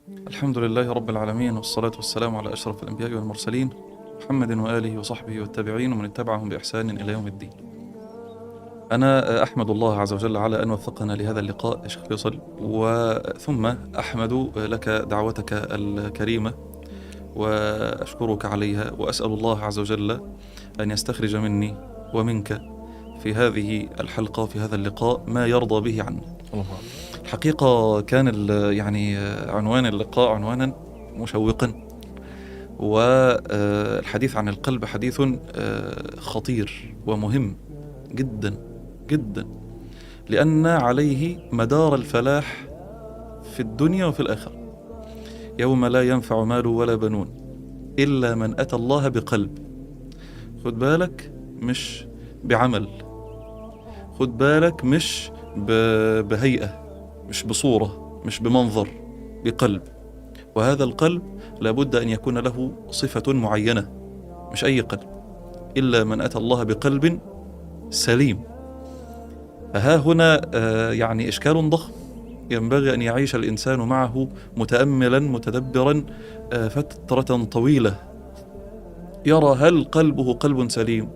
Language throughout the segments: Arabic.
الحمد لله رب العالمين، والصلاة والسلام على أشرف الأنبياء والمرسلين، محمد وآله وصحبه والتابعين ومن اتبعهم بإحسان إلى يوم الدين. أنا أحمد الله عز وجل على أن وفقنا لهذا اللقاء يا شيخ فيصل، وثم أحمد لك دعوتك الكريمة وأشكرك عليها، وأسأل الله عز وجل أن يستخرج مني ومنك في هذه الحلقة وفي هذا اللقاء ما يرضى به عنا. الحقيقة كان يعني عنوان اللقاء عنوانا مشوقا، والحديث عن القلب حديث خطير ومهم جدا جدا، لأن عليه مدار الفلاح في الدنيا وفي الآخرة. يوم لا ينفع مال ولا بنون إلا من أتى الله بقلب. خد بالك، مش بعمل، خد بالك مش بهيئة، مش بصورة، مش بمنظر، بقلب. وهذا القلب لابد أن يكون له صفة معينة، مش أي قلب، إلا من أتى الله بقلب سليم. فها هنا يعني إشكال ضخم ينبغي أن يعيش الإنسان معه متأملا متدبرا فترة طويلة، يرى هل قلبه قلب سليم،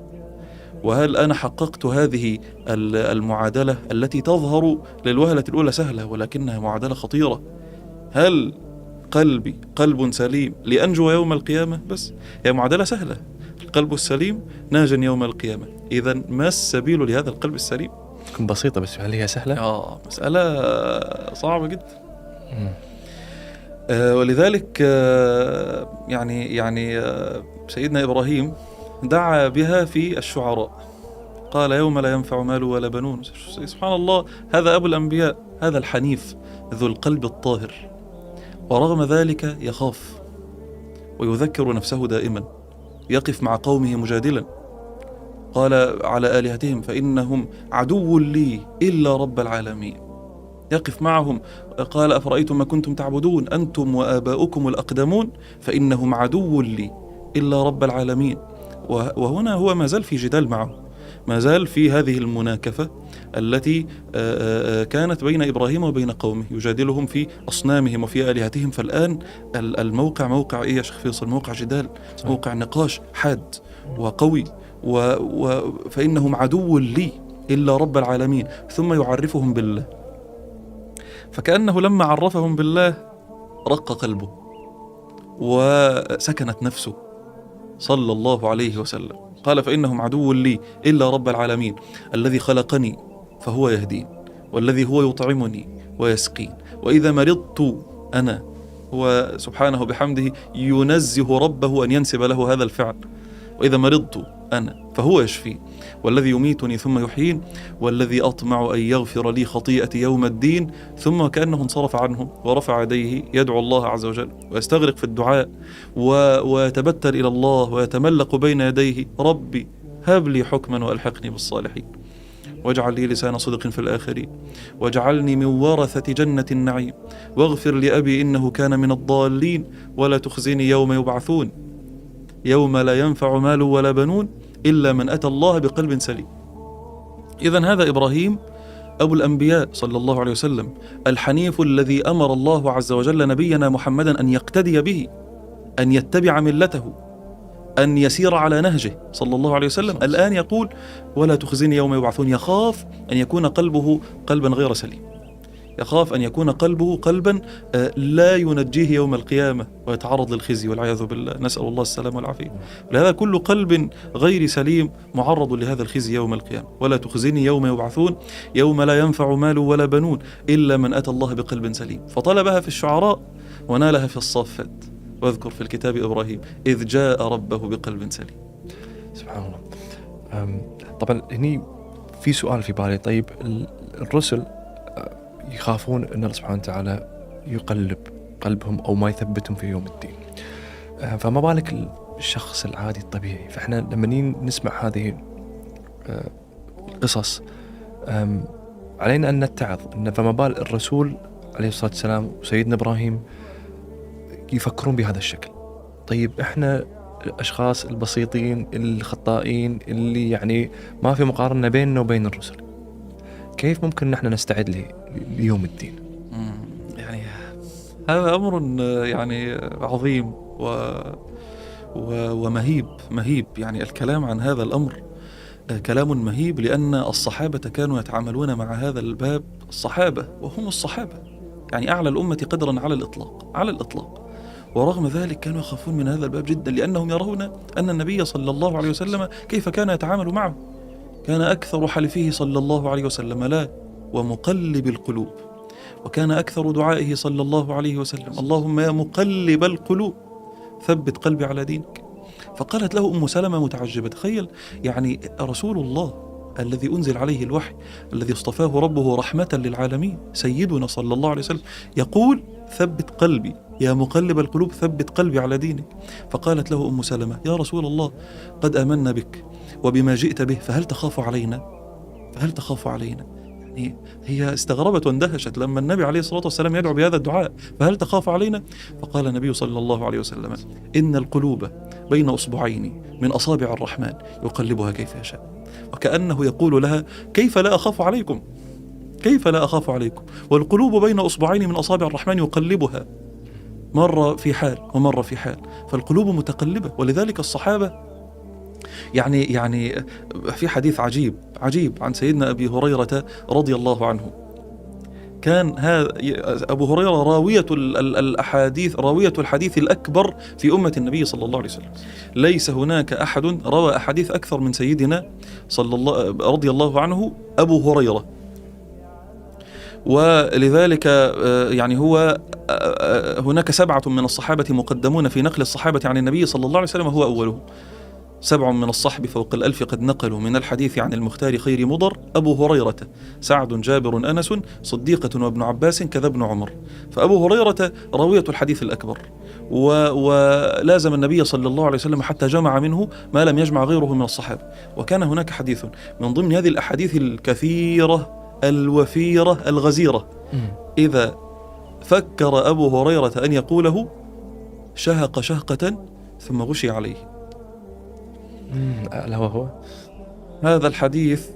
وهل أنا حققت هذه المعادلة التي تظهر للوهلة الأولى سهلة ولكنها معادلة خطيرة. هل قلبي قلب سليم لأنجو يوم القيامة؟ بس هي معادلة سهلة، القلب السليم ناجا يوم القيامة. إذن ما السبيل لهذا القلب السليم؟ تكون بسيطة، بس هل هي سهلة؟ مسألة صعبة جدا. ولذلك يعني سيدنا إبراهيم دعا بها في الشعراء، قال يوم لا ينفع مال ولا بنون. سبحان الله، هذا أبو الأنبياء، هذا الحنيف ذو القلب الطاهر، ورغم ذلك يخاف ويذكر نفسه دائما، يقف مع قومه مجادلا. قال على آلهتهم فإنهم عدو لي إلا رب العالمين. يقف معهم، قال أفرأيتم ما كنتم تعبدون أنتم وآباؤكم الأقدمون فإنهم عدو لي إلا رب العالمين. وهنا هو ما زال في جدال معه، ما زال في هذه المناكفة التي كانت بين إبراهيم وبين قومه، يجادلهم في أصنامهم وفي آلهتهم. فالآن الموقع موقع إيه يا شيخ فيصل؟ موقع جدال، موقع نقاش حاد وقوي. فإنهم عدو لي إلا رب العالمين، ثم يعرفهم بالله. فكأنه لما عرفهم بالله رق قلبه وسكنت نفسه صلى الله عليه وسلم. قال فإنهم عدو لي إلا رب العالمين، الذي خلقني فهو يهدين، والذي هو يطعمني ويسقين، وإذا مرضت أنا. هو سبحانه بحمده ينزه ربه أن ينسب له هذا الفعل، وإذا مرضت أنا فهو يشفين، والذي يميتني ثم يحيين، والذي أطمع أن يغفر لي خطيئتي يوم الدين. ثم كأنه انصرف عنهم ورفع يديه يدعو الله عز وجل ويستغرق في الدعاء ويتبتل إلى الله ويتملق بين يديه ربي هب لي حكما وألحقني بالصالحين، واجعل لي لسان صدق في الآخرين، واجعلني من ورثة جنة النعيم، واغفر لأبي إنه كان من الضالين، ولا تخزني يوم يبعثون يوم لا ينفع مال ولا بنون إلا من أتى الله بقلب سليم. إذن هذا إبراهيم أبو الأنبياء صلى الله عليه وسلم، الحنيف الذي أمر الله عز وجل نبينا محمدا أن يقتدي به، أن يتبع ملته، أن يسير على نهجه صلى الله عليه وسلم. الآن يقول ولا تخزني يوم يبعثون. يخاف أن يكون قلبه قلبا غير سليم، يخاف أن يكون قلبه قلبا لا ينجيه يوم القيامة ويتعرض للخزي والعياذ بالله، نسأل الله السلام والعافية. ولهذا كل قلب غير سليم معرض لهذا الخزي يوم القيامة. ولا تخزني يوم يبعثون يوم لا ينفع مال ولا بنون إلا من أتى الله بقلب سليم. فطلبها في الشعراء ونالها في الصافات. واذكر في الكتاب إبراهيم إذ جاء ربه بقلب سليم. سبحان الله. طبعا هني في سؤال في بالي. طيب الرسل يخافون أن الله سبحانه وتعالى يقلب قلبهم أو ما يثبتهم في يوم الدين، فما بالك الشخص العادي الطبيعي؟ فإحنا لما نسمع هذه القصص علينا أن نتعظ، إن فما بال الرسول عليه الصلاة والسلام وسيدنا إبراهيم يفكرون بهذا الشكل. طيب إحنا الأشخاص البسيطين الخطائين اللي يعني ما في مقارنة بيننا وبين الرسل، كيف ممكن نحن نستعد ليوم الدين؟ يعني هذا أمر يعني عظيم ومهيب. يعني الكلام عن هذا الأمر كلام مهيب، لأن الصحابة كانوا يتعاملون مع هذا الباب، الصحابة وهم الصحابة يعني أعلى الأمة قدرا على الإطلاق. ورغم ذلك كانوا يخافون من هذا الباب جدا، لأنهم يرون أن النبي صلى الله عليه وسلم كيف كان يتعامل معه. كان أكثر حلفه صلى الله عليه وسلم لا ومقلب القلوب، وكان أكثر دعائه صلى الله عليه وسلم اللهم يا مقلب القلوب ثبت قلبي على دينك. فقالت له أم سلمة متعجبة، تخيل يعني رسول الله الذي أنزل عليه الوحي، الذي اصطفاه ربه رحمة للعالمين، سيدنا صلى الله عليه وسلم، يقول ثبت قلبي يا مقلب القلوب ثبت قلبي على دينك. فقالت له أم سلمة يا رسول الله قد آمنا بك وبما جئت به، فهل تخاف علينا؟ يعني هي استغربت واندهشت لما النبي عليه الصلاة والسلام يدعو بهذا الدعاء، فهل تخاف علينا؟ فقال النبي صلى الله عليه وسلم إن القلوب بين أصبعين من أصابع الرحمن يقلبها كيف يشاء. وكأنه يقول لها كيف لا أخاف عليكم، والقلوب بين أصبعين من أصابع الرحمن يقلبها مرة في حال ومرة في حال، فالقلوب متقلبة. ولذلك الصحابة يعني في حديث عجيب عن سيدنا أبي هريرة رضي الله عنه. كان هذا أبو هريرة راوية الحديث الأكبر في أمة النبي صلى الله عليه وسلم. ليس هناك أحد روى أحاديث أكثر من سيدنا رضي الله عنه أبو هريرة. ولذلك يعني هو هناك 7 من الصحابة مقدمون في نقل الصحابة عن النبي صلى الله عليه وسلم، هو أولهم. 7 من الصحب فوق 1000 قد نقلوا من الحديث عن المختار خير مضر: أبو هريرة، سعد، جابر، أنس، صديقة، وابن عباس، كذا ابن عمر. فأبو هريرة راوية الحديث الأكبر، ولازم النبي صلى الله عليه وسلم حتى جمع منه ما لم يجمع غيره من الصحابة. وكان هناك حديث من ضمن هذه الأحاديث الكثيرة الوفيرة الغزيرة، إذا فكر أبو هريرة أن يقوله شهق شهقة ثم غشي عليه. ألا وهو هذا الحديث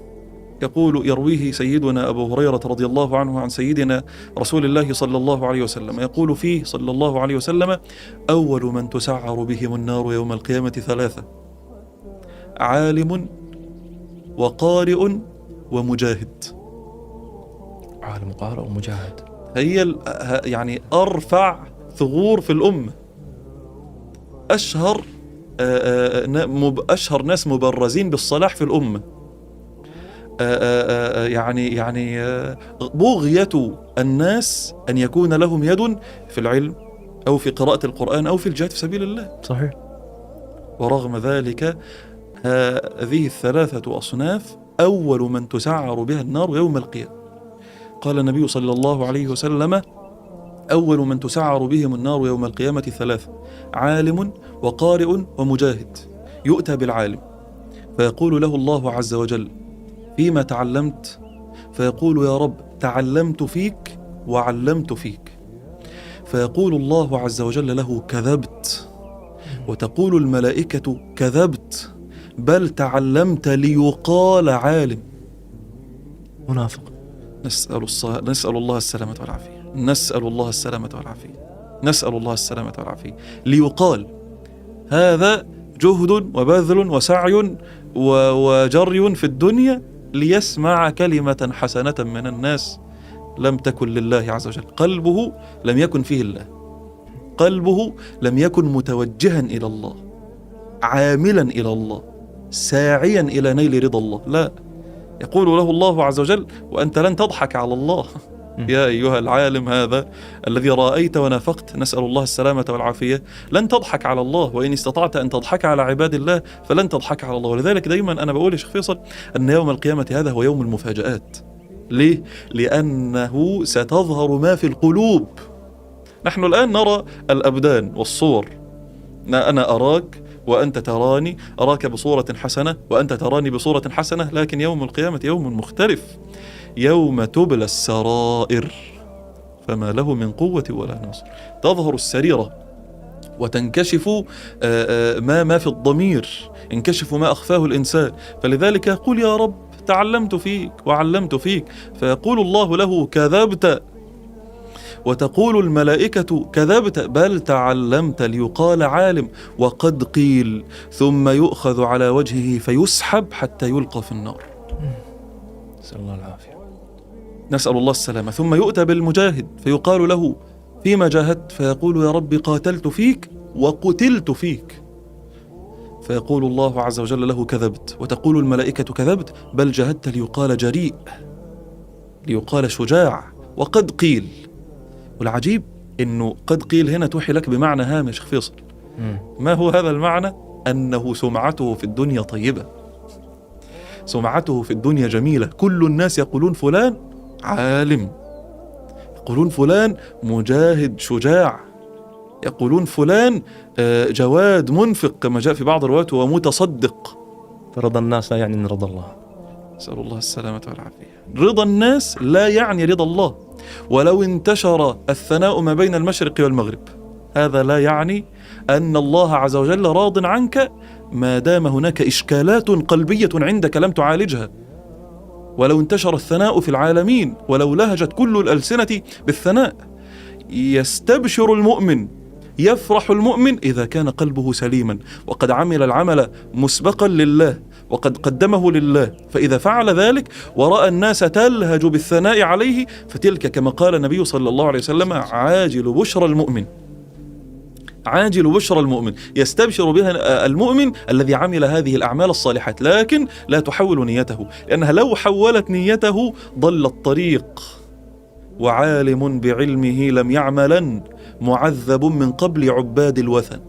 يرويه سيدنا أبو هريرة رضي الله عنه عن سيدنا رسول الله صلى الله عليه وسلم، يقول فيه صلى الله عليه وسلم: أول من تسعر بهم النار يوم القيامة 3: عالم وقارئ ومجاهد. عالم وقارئ ومجاهد، هي يعني أرفع ثغور في الأمة، أشهر ناس مبرزين بالصلاح في الأمة. يعني بغية الناس أن يكون لهم يد في العلم أو في قراءة القرآن أو في الجهاد في سبيل الله. صحيح. ورغم ذلك هذه 3 أصناف أول من تسعر بها النار يوم القيامة. قال النبي صلى الله عليه وسلم: أول من تسعر بهم النار يوم القيامة 3: عالم وقارئ ومجاهد. يؤتى بالعالم فيقول له الله عز وجل: فيما تعلمت؟ فيقول: يا رب تعلمت فيك وعلمت فيك. فيقول الله عز وجل له: كذبت. وتقول الملائكة: كذبت، بل تعلمت ليقال عالم. منافق. نسأل الله السلامة والعافية. نسأل الله السلامة والعافية. ليقال، هذا جهد وبذل وسعي وجري في الدنيا ليسمع كلمة حسنة من الناس لم تكن لله عز وجل. قلبه لم يكن فيه الله، قلبه لم يكن متوجها إلى الله، عاملا إلى الله، ساعيا إلى نيل رضا الله. لا، يقول له الله عز وجل: وأنت لن تضحك على الله يا أيها العالم هذا الذي رأيت ونافقت، نسأل الله السلامة والعافية، لن تضحك على الله، وإن استطعت أن تضحك على عباد الله فلن تضحك على الله. ولذلك دايما أنا بقول يا شيخ فيصل أن يوم القيامة هذا هو يوم المفاجآت. ليه؟ لأنه ستظهر ما في القلوب. نحن الآن نرى الأبدان والصور، أنا أراك وأنت تراني، أراك بصورة حسنة وأنت تراني بصورة حسنة، لكن يوم القيامة يوم مختلف، يوم تبلى السرائر فما له من قوة ولا ناصر. تظهر السريرة وتنكشف ما في الضمير، ينكشف ما أخفاه الإنسان. فلذلك يقول: يا رب تعلمت فيك وعلمت فيك. فيقول الله له: كذبت. وتقول الملائكة كذبت بل تعلمت ليقال عالم وقد قيل، ثم يؤخذ على وجهه فيسحب حتى يلقى في النار. نسأل الله العافية. نسأل الله السلامة. ثم يؤتى بالمجاهد فيقال له فيما جاهدت؟ فيقول يا رب قاتلت فيك وقتلت فيك. فيقول الله عز وجل له كذبت، وتقول الملائكة كذبت بل جاهدت ليقال جريء، ليقال شجاع، وقد قيل. والعجيب إنه قد قيل هنا توحي لك بمعنى هام يا شيخ فيصل. ما هو هذا المعنى؟ أنه سمعته في الدنيا طيبة، سمعته في الدنيا جميلة. كل الناس يقولون فلان عالم، يقولون فلان مجاهد شجاع، يقولون فلان جواد منفق كما جاء في بعض الروايات ومتصدق. فرضا الناس لا يعني أن رضا الله. نسأل الله السلامة والعافية. رضا الناس لا يعني رضا الله. ولو انتشر الثناء ما بين المشرق والمغرب، هذا لا يعني أن الله عز وجل راض عنك ما دام هناك إشكالات قلبية عندك لم تعالجها. ولو انتشر الثناء في العالمين، ولو لهجت كل الألسنة بالثناء، يستبشر المؤمن، يفرح المؤمن إذا كان قلبه سليما وقد عمل العمل مسبقا لله وقد قدمه لله. فإذا فعل ذلك ورأى الناس تلهج بالثناء عليه، فتلك كما قال النبي صلى الله عليه وسلم عاجل بشرى المؤمن، عاجل بشرى المؤمن، يستبشر بها المؤمن الذي عمل هذه الأعمال الصالحات، لكن لا تحول نيته، لأنها لو حولت نيته ضل الطريق. وعالم بعلمه لم يعملا معذب من قبل عباد الوثن.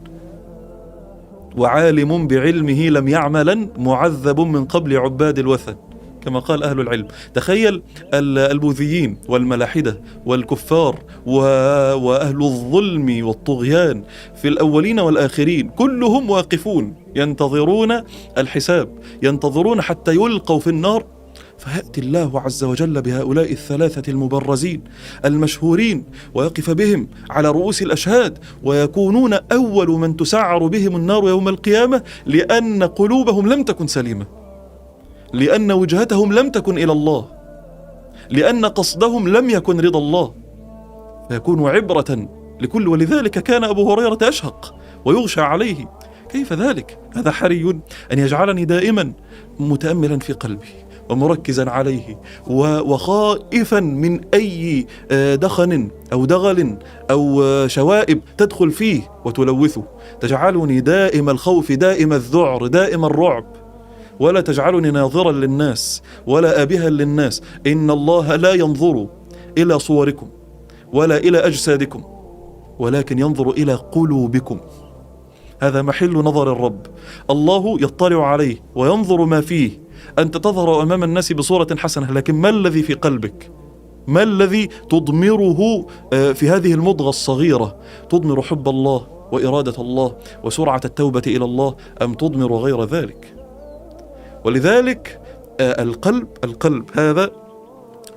وعالم بعلمه لم يعملا معذب من قبل عباد الوثن، كما قال أهل العلم. تخيل البوذيين والملاحدة والكفار وأهل الظلم والطغيان في الأولين والآخرين كلهم واقفون ينتظرون الحساب، ينتظرون حتى يلقوا في النار. فيأتي الله عز وجل بهؤلاء الثلاثة المبرزين المشهورين ويقف بهم على رؤوس الأشهاد، ويكونون أول من تسعر بهم النار يوم القيامة، لأن قلوبهم لم تكن سليمة، لأن وجهتهم لم تكن إلى الله، لأن قصدهم لم يكن رضا الله، فيكون عبرة لكل. ولذلك كان أبو هريرة يشهق ويغشى عليه. كيف ذلك؟ هذا حري أن يجعلني دائما متأملا في قلبي ومركزا عليه وخائفا من أي دخن أو دغل أو شوائب تدخل فيه وتلوثه، تجعلني دائم الخوف، دائم الذعر، دائم الرعب، ولا تجعلني ناظرا للناس ولا آبها للناس. إن الله لا ينظر إلى صوركم ولا إلى أجسادكم، ولكن ينظر إلى قلوبكم. هذا محل نظر الرب. الله يطلع عليه وينظر ما فيه. أنت تظهر أمام الناس بصورة حسنة، لكن ما الذي في قلبك؟ ما الذي تضمره في هذه المضغة الصغيرة؟ تضمر حب الله وإرادة الله وسرعة التوبة إلى الله، أم تضمر غير ذلك؟ ولذلك القلب هذا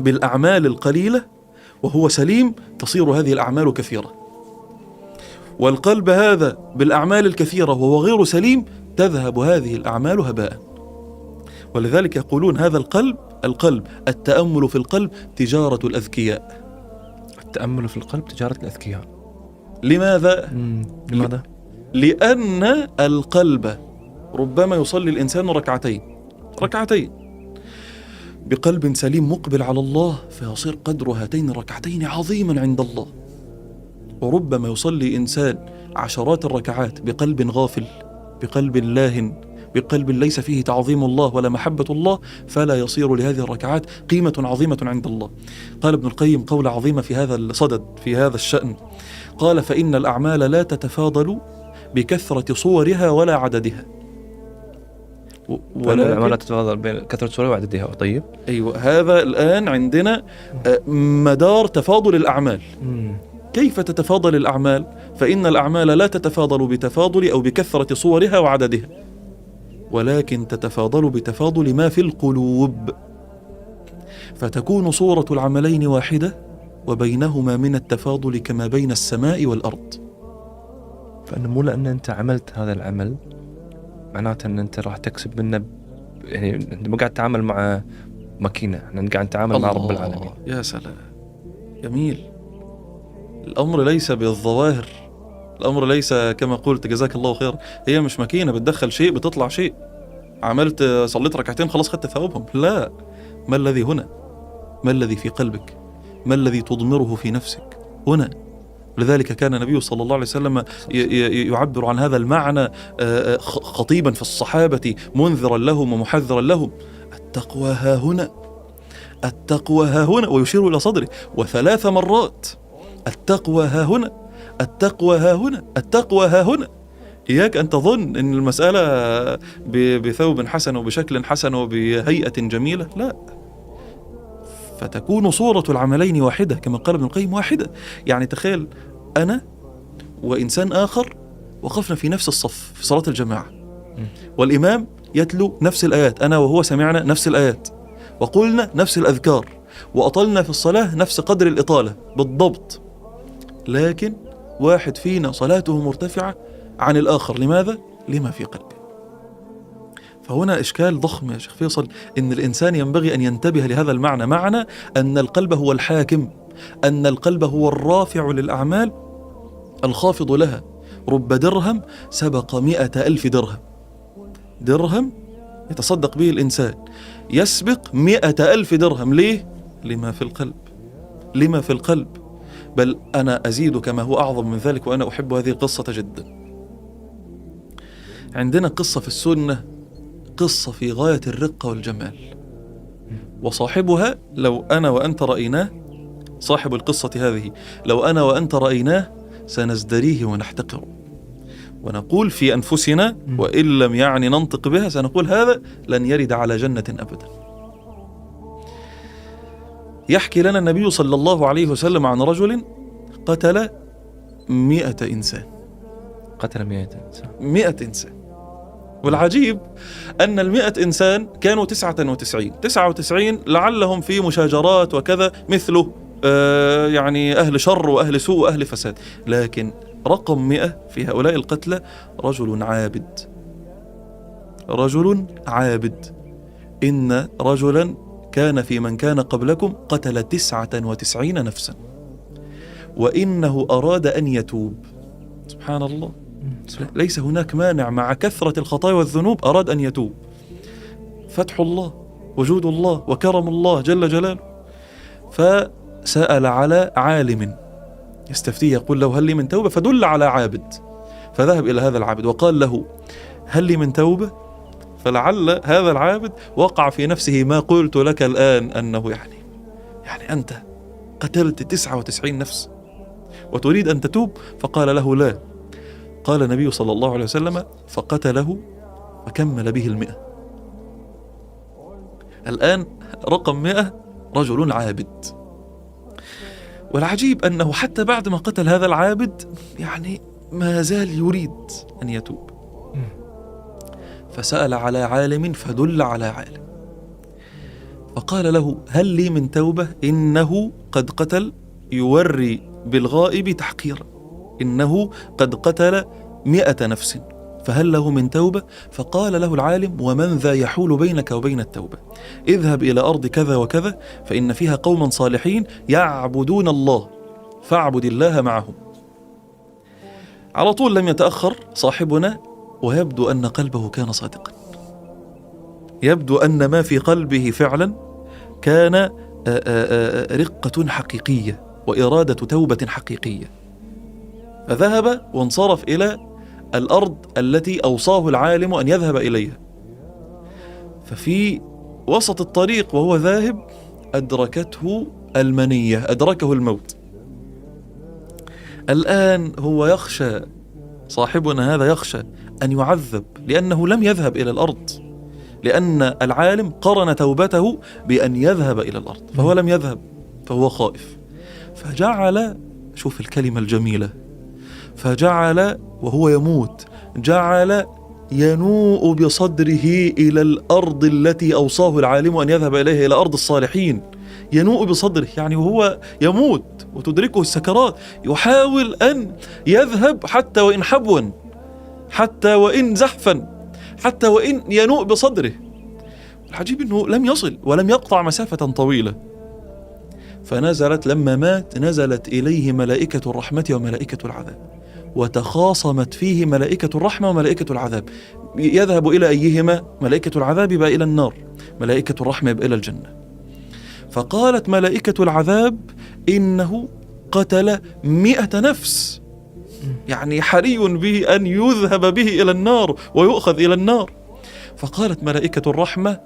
بالأعمال القليلة وهو سليم تصير هذه الأعمال كثيرة، والقلب هذا بالأعمال الكثيرة وهو غير سليم تذهب هذه الأعمال هباء. ولذلك يقولون هذا القلب التأمل في القلب تجارة الأذكياء. التأمل في القلب تجارة الأذكياء. لماذا؟ لماذا؟ لأن القلب ربما يصلي الإنسان ركعتين بقلب سليم مقبل على الله، فيصير قدر هاتين الركعتين عظيما عند الله. وربما يصلي إنسان عشرات الركعات بقلب غافل، بقلب لاهن، بقلب ليس فيه تعظيم الله ولا محبة الله، فلا يصير لهذه الركعات قيمة عظيمة عند الله. قال ابن القيم قول عظيمة في هذا الصدد، في هذا الشأن، قال: فإن الأعمال لا تتفاضل بكثرة صورها ولا عددها. ولا الأعمال لا تتفاضل بين كثرة صورها وعددها. طيب، أيوة، هذا الآن عندنا مدار تفاضل الأعمال. كيف تتفاضل الأعمال؟ فإن الأعمال لا تتفاضل بتفاضل أو بكثرة صورها وعددها، ولكن تتفاضل بتفاضل ما في القلوب، فتكون صورة العملين واحدة وبينهما من التفاضل كما بين السماء والأرض. فأنه مو لأن أنت عملت هذا العمل معناته أن أنت راح تكسب منه، يعني أنت ما قاعد تتعامل مع ماكينة، أنت قاعد تتعامل مع رب العالمين. يا سلام، جميل. الأمر ليس بالظواهر، الأمر ليس كما قلت جزاك الله خير، هي مش ماكينة بتدخل شيء بتطلع شيء، عملت صليت ركعتين خلاص خدت ثوابهم، لا. ما الذي هنا؟ ما الذي في قلبك؟ ما الذي تضمره في نفسك هنا؟ لذلك كان النبي صلى الله عليه وسلم يعبر عن هذا المعنى خطيبا في الصحابة، منذرا لهم ومحذرا لهم: التقوى ها هنا، التقوى ها هنا، ويشير إلى صدره، وثلاث مرات: التقوى ها هنا، التقوى ها هنا، التقوى ها هنا. إياك أن تظن أن المسألة بثوب حسن وبشكل حسن وبهيئة جميلة، لا. فتكون صورة العملين واحدة كما قال ابن القيم، واحدة. يعني تخيل أنا وإنسان آخر وقفنا في نفس الصف في صلاة الجماعة، والإمام يتلو نفس الآيات، أنا وهو سمعنا نفس الآيات، وقلنا نفس الأذكار، وأطلنا في الصلاة نفس قدر الإطالة بالضبط، لكن واحد فينا صلاته مرتفعة عن الآخر. لماذا؟ لما في قلبه. فهنا إشكال ضخم يا شيخ فيصل، إن الإنسان ينبغي أن ينتبه لهذا المعنى، معنى أن القلب هو الحاكم، أن القلب هو الرافع للأعمال الخافض لها. رب درهم سبق 100,000 درهم، درهم يتصدق به الإنسان يسبق 100,000 درهم. ليه؟ لما في القلب، لما في القلب. بل أنا أزيد كما هو أعظم من ذلك، وأنا أحب هذه القصة جدا. عندنا قصة في السنة، قصة في غاية الرقة والجمال، وصاحبها لو أنا وأنت رأيناه، صاحب القصة هذه لو أنا وأنت رأيناه سنزدريه ونحتقره، ونقول في أنفسنا وإن لم يعني ننطق بها سنقول هذا لن يرد على جنة أبدا. يحكي لنا النبي صلى الله عليه وسلم عن رجل قتل 100 إنسان، قتل 100 إنسان، 100 إنسان. والعجيب أن 100 إنسان كانوا 99 لعلهم في مشاجرات وكذا مثله، يعني أهل شر وأهل سوء وأهل فساد، لكن رقم 100 في هؤلاء القتلى رجل عابد، رجل عابد. إن رجلا كان في من كان قبلكم قتل 99 نفسا، وإنه أراد أن يتوب. سبحان الله، ليس هناك مانع، مع كثرة الخطايا والذنوب أراد أن يتوب. فتح الله، وجود الله، وكرم الله جل جلاله. فسأل على عالم يستفتيه، يقول له هل لي من توبة؟ فدل على عابد، فذهب إلى هذا العابد وقال له هل لي من توبة؟ فلعل هذا العابد وقع في نفسه ما قلت لك الآن، أنه يعني أنت قتلت 99 نفس وتريد أن تتوب؟ فقال له لا. قال النبي صلى الله عليه وسلم فقتله وكمل به 100. الآن رقم 100 رجل عابد. والعجيب أنه حتى بعد ما قتل هذا العابد يعني ما زال يريد أن يتوب، فسأل على عالم فدل على عالم، فقال له هل لي من توبة؟ إنه قد قتل، يوري بالغائب تحقيرا، إنه قد قتل 100 نفس، فهل له من توبة؟ فقال له العالم ومن ذا يحول بينك وبين التوبة؟ اذهب إلى أرض كذا وكذا فإن فيها قوما صالحين يعبدون الله فاعبد الله معهم. على طول لم يتأخر صاحبنا، ويبدو أن قلبه كان صادقا، يبدو أن ما في قلبه فعلا كان رقة حقيقية وإرادة توبة حقيقية. فذهب وانصرف إلى الأرض التي أوصاه العالم أن يذهب إليها. ففي وسط الطريق وهو ذاهب أدركته المنية، أدركه الموت. الآن هو يخشى، صاحبنا هذا يخشى أن يعذب لأنه لم يذهب إلى الأرض، لأن العالم قرن توبته بأن يذهب إلى الأرض، فهو لم يذهب، فهو خائف. فجعل، شوف الكلمة الجميلة، فجعل وهو يموت جعل ينوء بصدره إلى الأرض التي أوصاه العالم أن يذهب إليها، إلى أرض الصالحين. ينوء بصدره يعني وهو يموت وتدركه السكرات يحاول أن يذهب حتى وإن حبوا، حتى وإن زحفا، حتى وإن ينوء بصدره. العجيب أنه لم يصل ولم يقطع مسافة طويلة. فنزلت لما مات نزلت إليه ملائكة الرحمة وملائكة العذاب، وتخاصمت فيه ملائكة الرحمة وملائكة العذاب، يذهب إلى أيهما؟ ملائكة العذاب يبقى إلى النار، ملائكة الرحمة يبقى إلى الجنة. فقالت ملائكة العذاب إنه قتل 100 نفس، يعني حري به أن يذهب به إلى النار ويؤخذ إلى النار. فقالت ملائكة الرحمة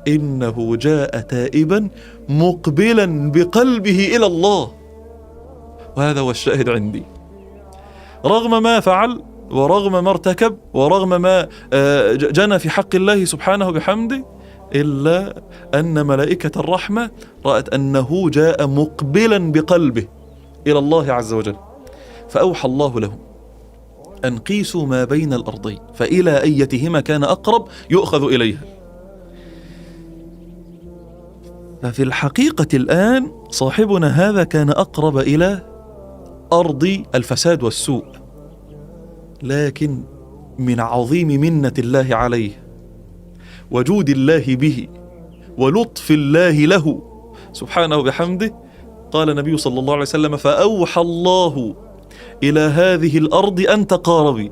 إنه جاء تائبا مقبلا بقلبه إلى الله. وهذا هو الشاهد عندي، رغم ما فعل ورغم ما ارتكب ورغم ما جنى في حق الله سبحانه بحمده، إلا أن ملائكة الرحمة رأت أنه جاء مقبلا بقلبه إلى الله عز وجل، فأوحى الله لهم أن قيسوا ما بين الأرضين فإلى أيتهما كان أقرب يؤخذ إليها. ففي الحقيقة الآن صاحبنا هذا كان أقرب إلى أرض الفساد والسوء، لكن من عظيم منة الله عليه وجود الله به ولطف الله له سبحانه بحمده، قال النبي صلى الله عليه وسلم: فأوحى الله إلى هذه الأرض أن تقاربي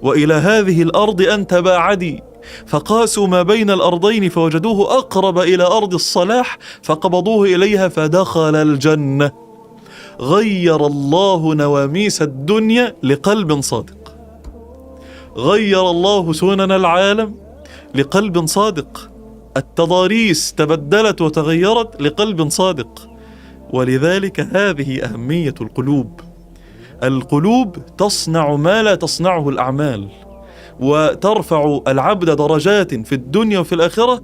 وإلى هذه الأرض أن تباعدي، فقاسوا ما بين الأرضين فوجدوه أقرب إلى أرض الصلاح فقبضوه إليها فدخل الجنة. غير الله نواميس الدنيا لقلب صادق، غير الله سنن العالم لقلب صادق، التضاريس تبدلت وتغيرت لقلب صادق. ولذلك هذه أهمية القلوب. القلوب تصنع ما لا تصنعه الأعمال، وترفع العبد درجات في الدنيا وفي الآخرة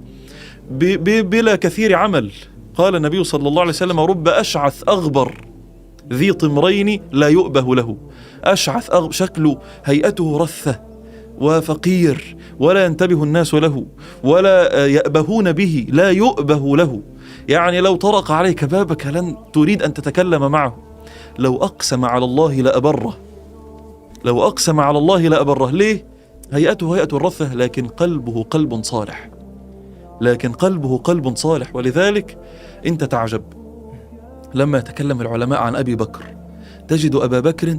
بلا كثير عمل. قال النبي صلى الله عليه وسلم: رب أشعث أغبر ذي طمرين لا يؤبه له. أشعث شكله هيئته رثة وفقير ولا ينتبه الناس له ولا يأبهون به، لا يؤبه له، يعني لو طرق عليك بابك لن تريد أن تتكلم معه. لو أقسم على الله لأبره، لو أقسم على الله لأبره. ليه؟ هيئته هيئة الرثة، لكن قلبه قلب صالح، لكن قلبه قلب صالح. ولذلك أنت تعجب لما يتكلم العلماء عن أبي بكر، تجد أبا بكر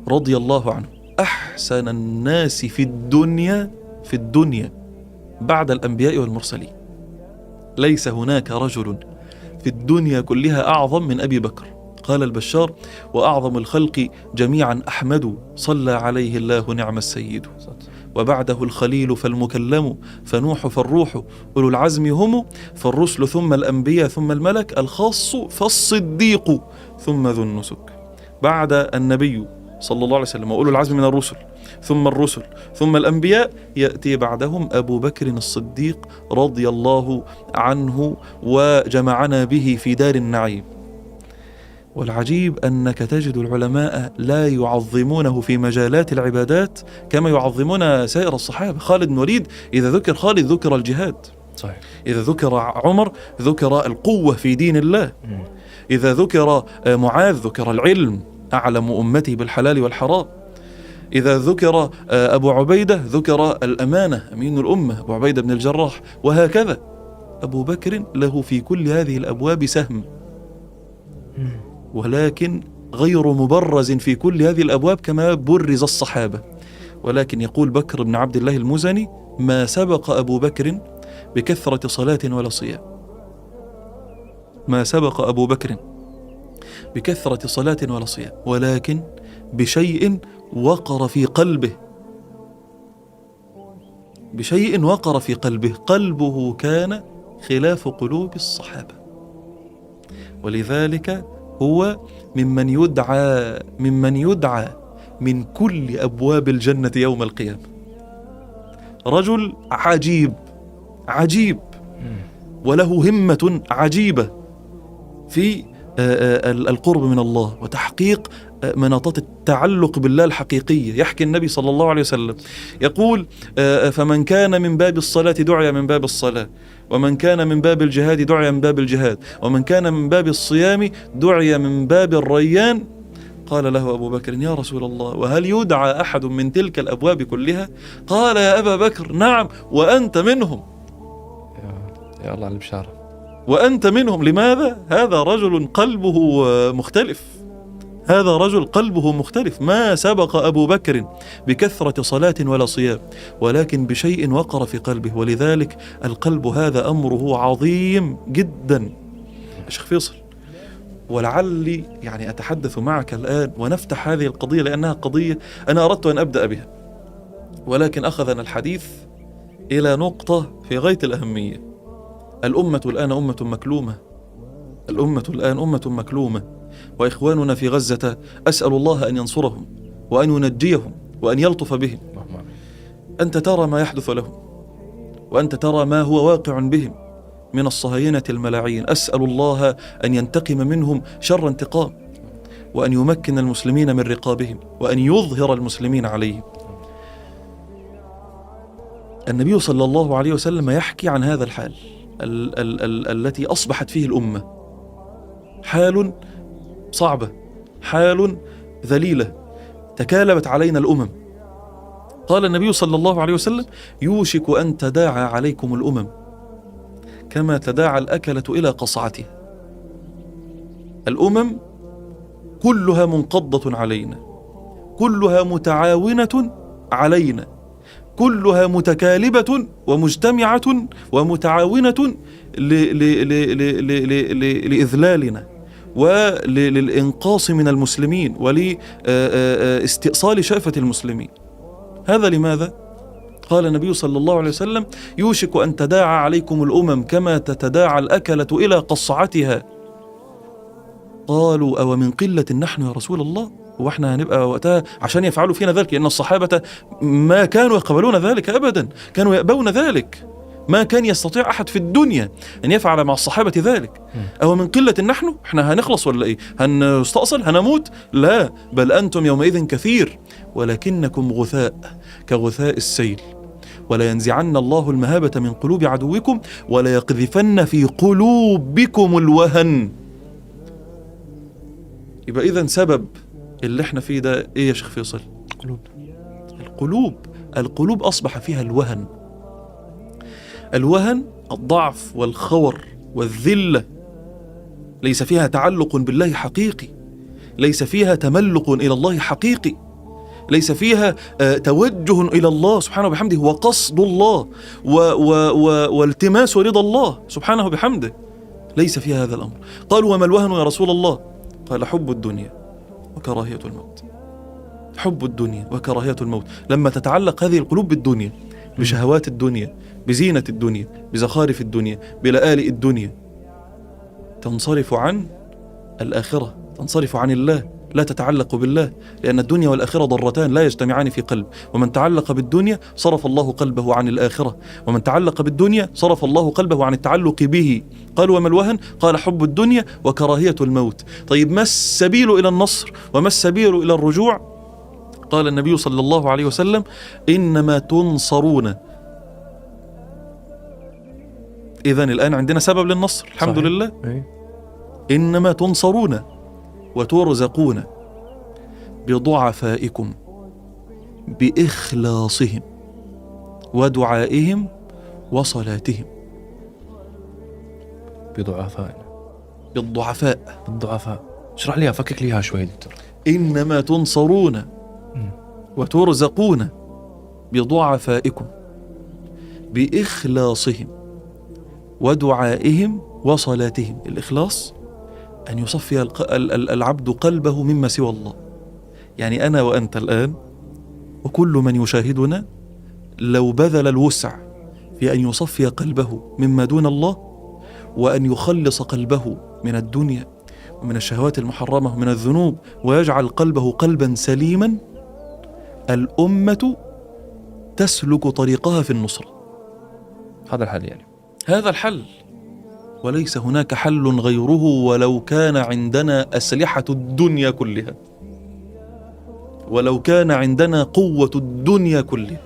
رضي الله عنه أحسن الناس في الدنيا بعد الأنبياء والمرسلين. ليس هناك رجل في الدنيا كلها أعظم من أبي بكر. قال البشار: وأعظم الخلق جميعا أحمد، صلى عليه الله نعم السيد، وبعده الخليل فالمكلم، فنوح فالروح، أولو العزم هم، فالرسل ثم الأنبياء ثم الملك، الخاص فالصديق ثم ذو النسك. بعد النبي صلى الله عليه وسلم وأولو العزم من الرسل ثم الرسل ثم الأنبياء، يأتي بعدهم أبو بكر الصديق رضي الله عنه وجمعنا به في دار النعيم. والعجيب أنك تجد العلماء لا يعظمونه في مجالات العبادات كما يعظمون سائر الصحابة. خالد بن وليد إذا ذكر خالد ذكر الجهاد، صحيح. إذا ذكر عمر ذكر القوة في دين الله، إذا ذكر معاذ ذكر العلم، أعلم أمته بالحلال والحرام، إذا ذكر أبو عبيدة ذكر الأمانة، أمين الأمة أبو عبيدة بن الجراح، وهكذا. أبو بكر له في كل هذه الأبواب سهم، ولكن غير مبرز في كل هذه الأبواب كما برز الصحابة. ولكن يقول بكر بن عبد الله المزني: ما سبق أبو بكر بكثرة صلاة ولا صيام، ما سبق أبو بكر بكثرة صلاة ولا صيام، ولكن بشيء وقر في قلبه، بشيء وقر في قلبه، قلبه كان خلاف قلوب الصحابة. ولذلك هو ممن يدعى من كل أبواب الجنة يوم القيامة. رجل عجيب وله همة عجيبة في القرب من الله وتحقيق مناطات التعلق بالله الحقيقية. يحكي النبي صلى الله عليه وسلم يقول: فمن كان من باب الصلاة دعي من باب الصلاة، ومن كان من باب الجهاد دعي من باب الجهاد، ومن كان من باب الصيام دعي من باب الريان. قال له أبو بكر: يا رسول الله، وهل يدعى أحد من تلك الأبواب كلها؟ قال: يا أبا بكر نعم، وأنت منهم. يا الله على البشارة. وأنت منهم. لماذا؟ هذا رجل قلبه مختلف، هذا رجل قلبه مختلف. ما سبق أبو بكر بكثرة صلاة ولا صيام، ولكن بشيء وقر في قلبه. ولذلك القلب هذا أمره عظيم جدا. شيخ فيصل، ولعلي يعني أتحدث معك الآن ونفتح هذه القضية، لأنها قضية أنا أردت أن أبدأ بها، ولكن أخذنا الحديث إلى نقطة في غاية الأهمية. الأمة الآن أمة مكلومة، الأمة الآن أمة مكلومة، وإخواننا في غزة أسأل الله أن ينصرهم وأن ينجيهم وأن يلطف بهم. أنت ترى ما يحدث لهم، وأنت ترى ما هو واقع بهم من الصهاينة الملاعين. أسأل الله أن ينتقم منهم شر انتقام، وأن يمكن المسلمين من رقابهم، وأن يظهر المسلمين عليهم. النبي صلى الله عليه وسلم يحكي عن هذا الحال التي أصبحت فيه الأمة، حال صعبة، حال ذليلة، تكالبت علينا الأمم. قال النبي صلى الله عليه وسلم: يوشك أن تداعى عليكم الأمم كما تداعى الأكلة إلى قصعتها. الأمم كلها منقضة علينا، كلها متعاونة علينا، كلها متكالبة ومجتمعة ومتعاونة لإذلالنا وللإنقاص من المسلمين ولاستئصال شأفة المسلمين. هذا لماذا؟ قال النبي صلى الله عليه وسلم: يوشك أن تداعى عليكم الأمم كما تتداعى الأكلة إلى قصعتها. قالوا: أو من قلة نحن يا رسول الله؟ وإحنا هنبقى وقتها عشان يفعلوا فينا ذلك؟ لأن الصحابة ما كانوا يقبلون ذلك أبدا، كانوا يأبون ذلك. ما كان يستطيع أحد في الدنيا أن يفعل مع الصحابة ذلك. أو من قلة نحن؟ إحنا هنخلص ولا إيه؟ هنستأصل؟ هنموت؟ لا، بل أنتم يومئذ كثير ولكنكم غثاء كغثاء السيل، ولا ينزعن الله المهابة من قلوب عدوكم ولا يقذفن في قلوبكم الوهن. يبقى إذن سبب اللي احنا فيه ده ايه يا شيخ فيصل؟ القلوب أصبح فيها الوهن. الوهن الضعف والخور والذلة، ليس فيها تعلق بالله حقيقي، ليس فيها تملق إلى الله حقيقي، ليس فيها توجه إلى الله سبحانه وبحمده وقصد الله والتماس رضا الله سبحانه وبحمده، ليس فيها هذا الأمر. قالوا: وما الوهن يا رسول الله؟ قال: حب الدنيا وكراهية الموت. حب الدنيا وكراهية الموت. لما تتعلق هذه القلوب بالدنيا، بشهوات الدنيا، بزينة الدنيا، بزخارف الدنيا، بلآلئ الدنيا، تنصرف عن الآخرة، تنصرف عن الله، لا تتعلق بالله، لأن الدنيا والآخرة ضرتان لا يجتمعان في قلب. ومن تعلق بالدنيا صرف الله قلبه عن الآخرة، ومن تعلق بالدنيا صرف الله قلبه عن التعلق به. قالوا: وما الوهن؟ قال: حب الدنيا وكراهية الموت. طيب ما السبيل إلى النصر وما السبيل إلى الرجوع؟ قال النبي صلى الله عليه وسلم: إنما تنصرون. إذن الآن عندنا سبب للنصر، الحمد صحيح. لله. إنما تنصرون وترزقون بضعفائكم بإخلاصهم ودعائهم وصلاتهم. بالضعفاء. اشرح لي، فكك ليها شوي دكتور. إنما تنصرون وترزقون بضعفائكم بإخلاصهم ودعائهم وصلاتهم. الإخلاص أن يصفي العبد قلبه مما سوى الله. يعني أنا وأنت الآن وكل من يشاهدنا لو بذل الوسع في أن يصفي قلبه مما دون الله، وأن يخلص قلبه من الدنيا ومن الشهوات المحرمة ومن الذنوب، ويجعل قلبه قلبا سليما، الأمة تسلك طريقها في النصرة. هذا الحل، يعني هذا الحل، وليس هناك حل غيره، ولو كان عندنا أسلحة الدنيا كلها، ولو كان عندنا قوة الدنيا كلها،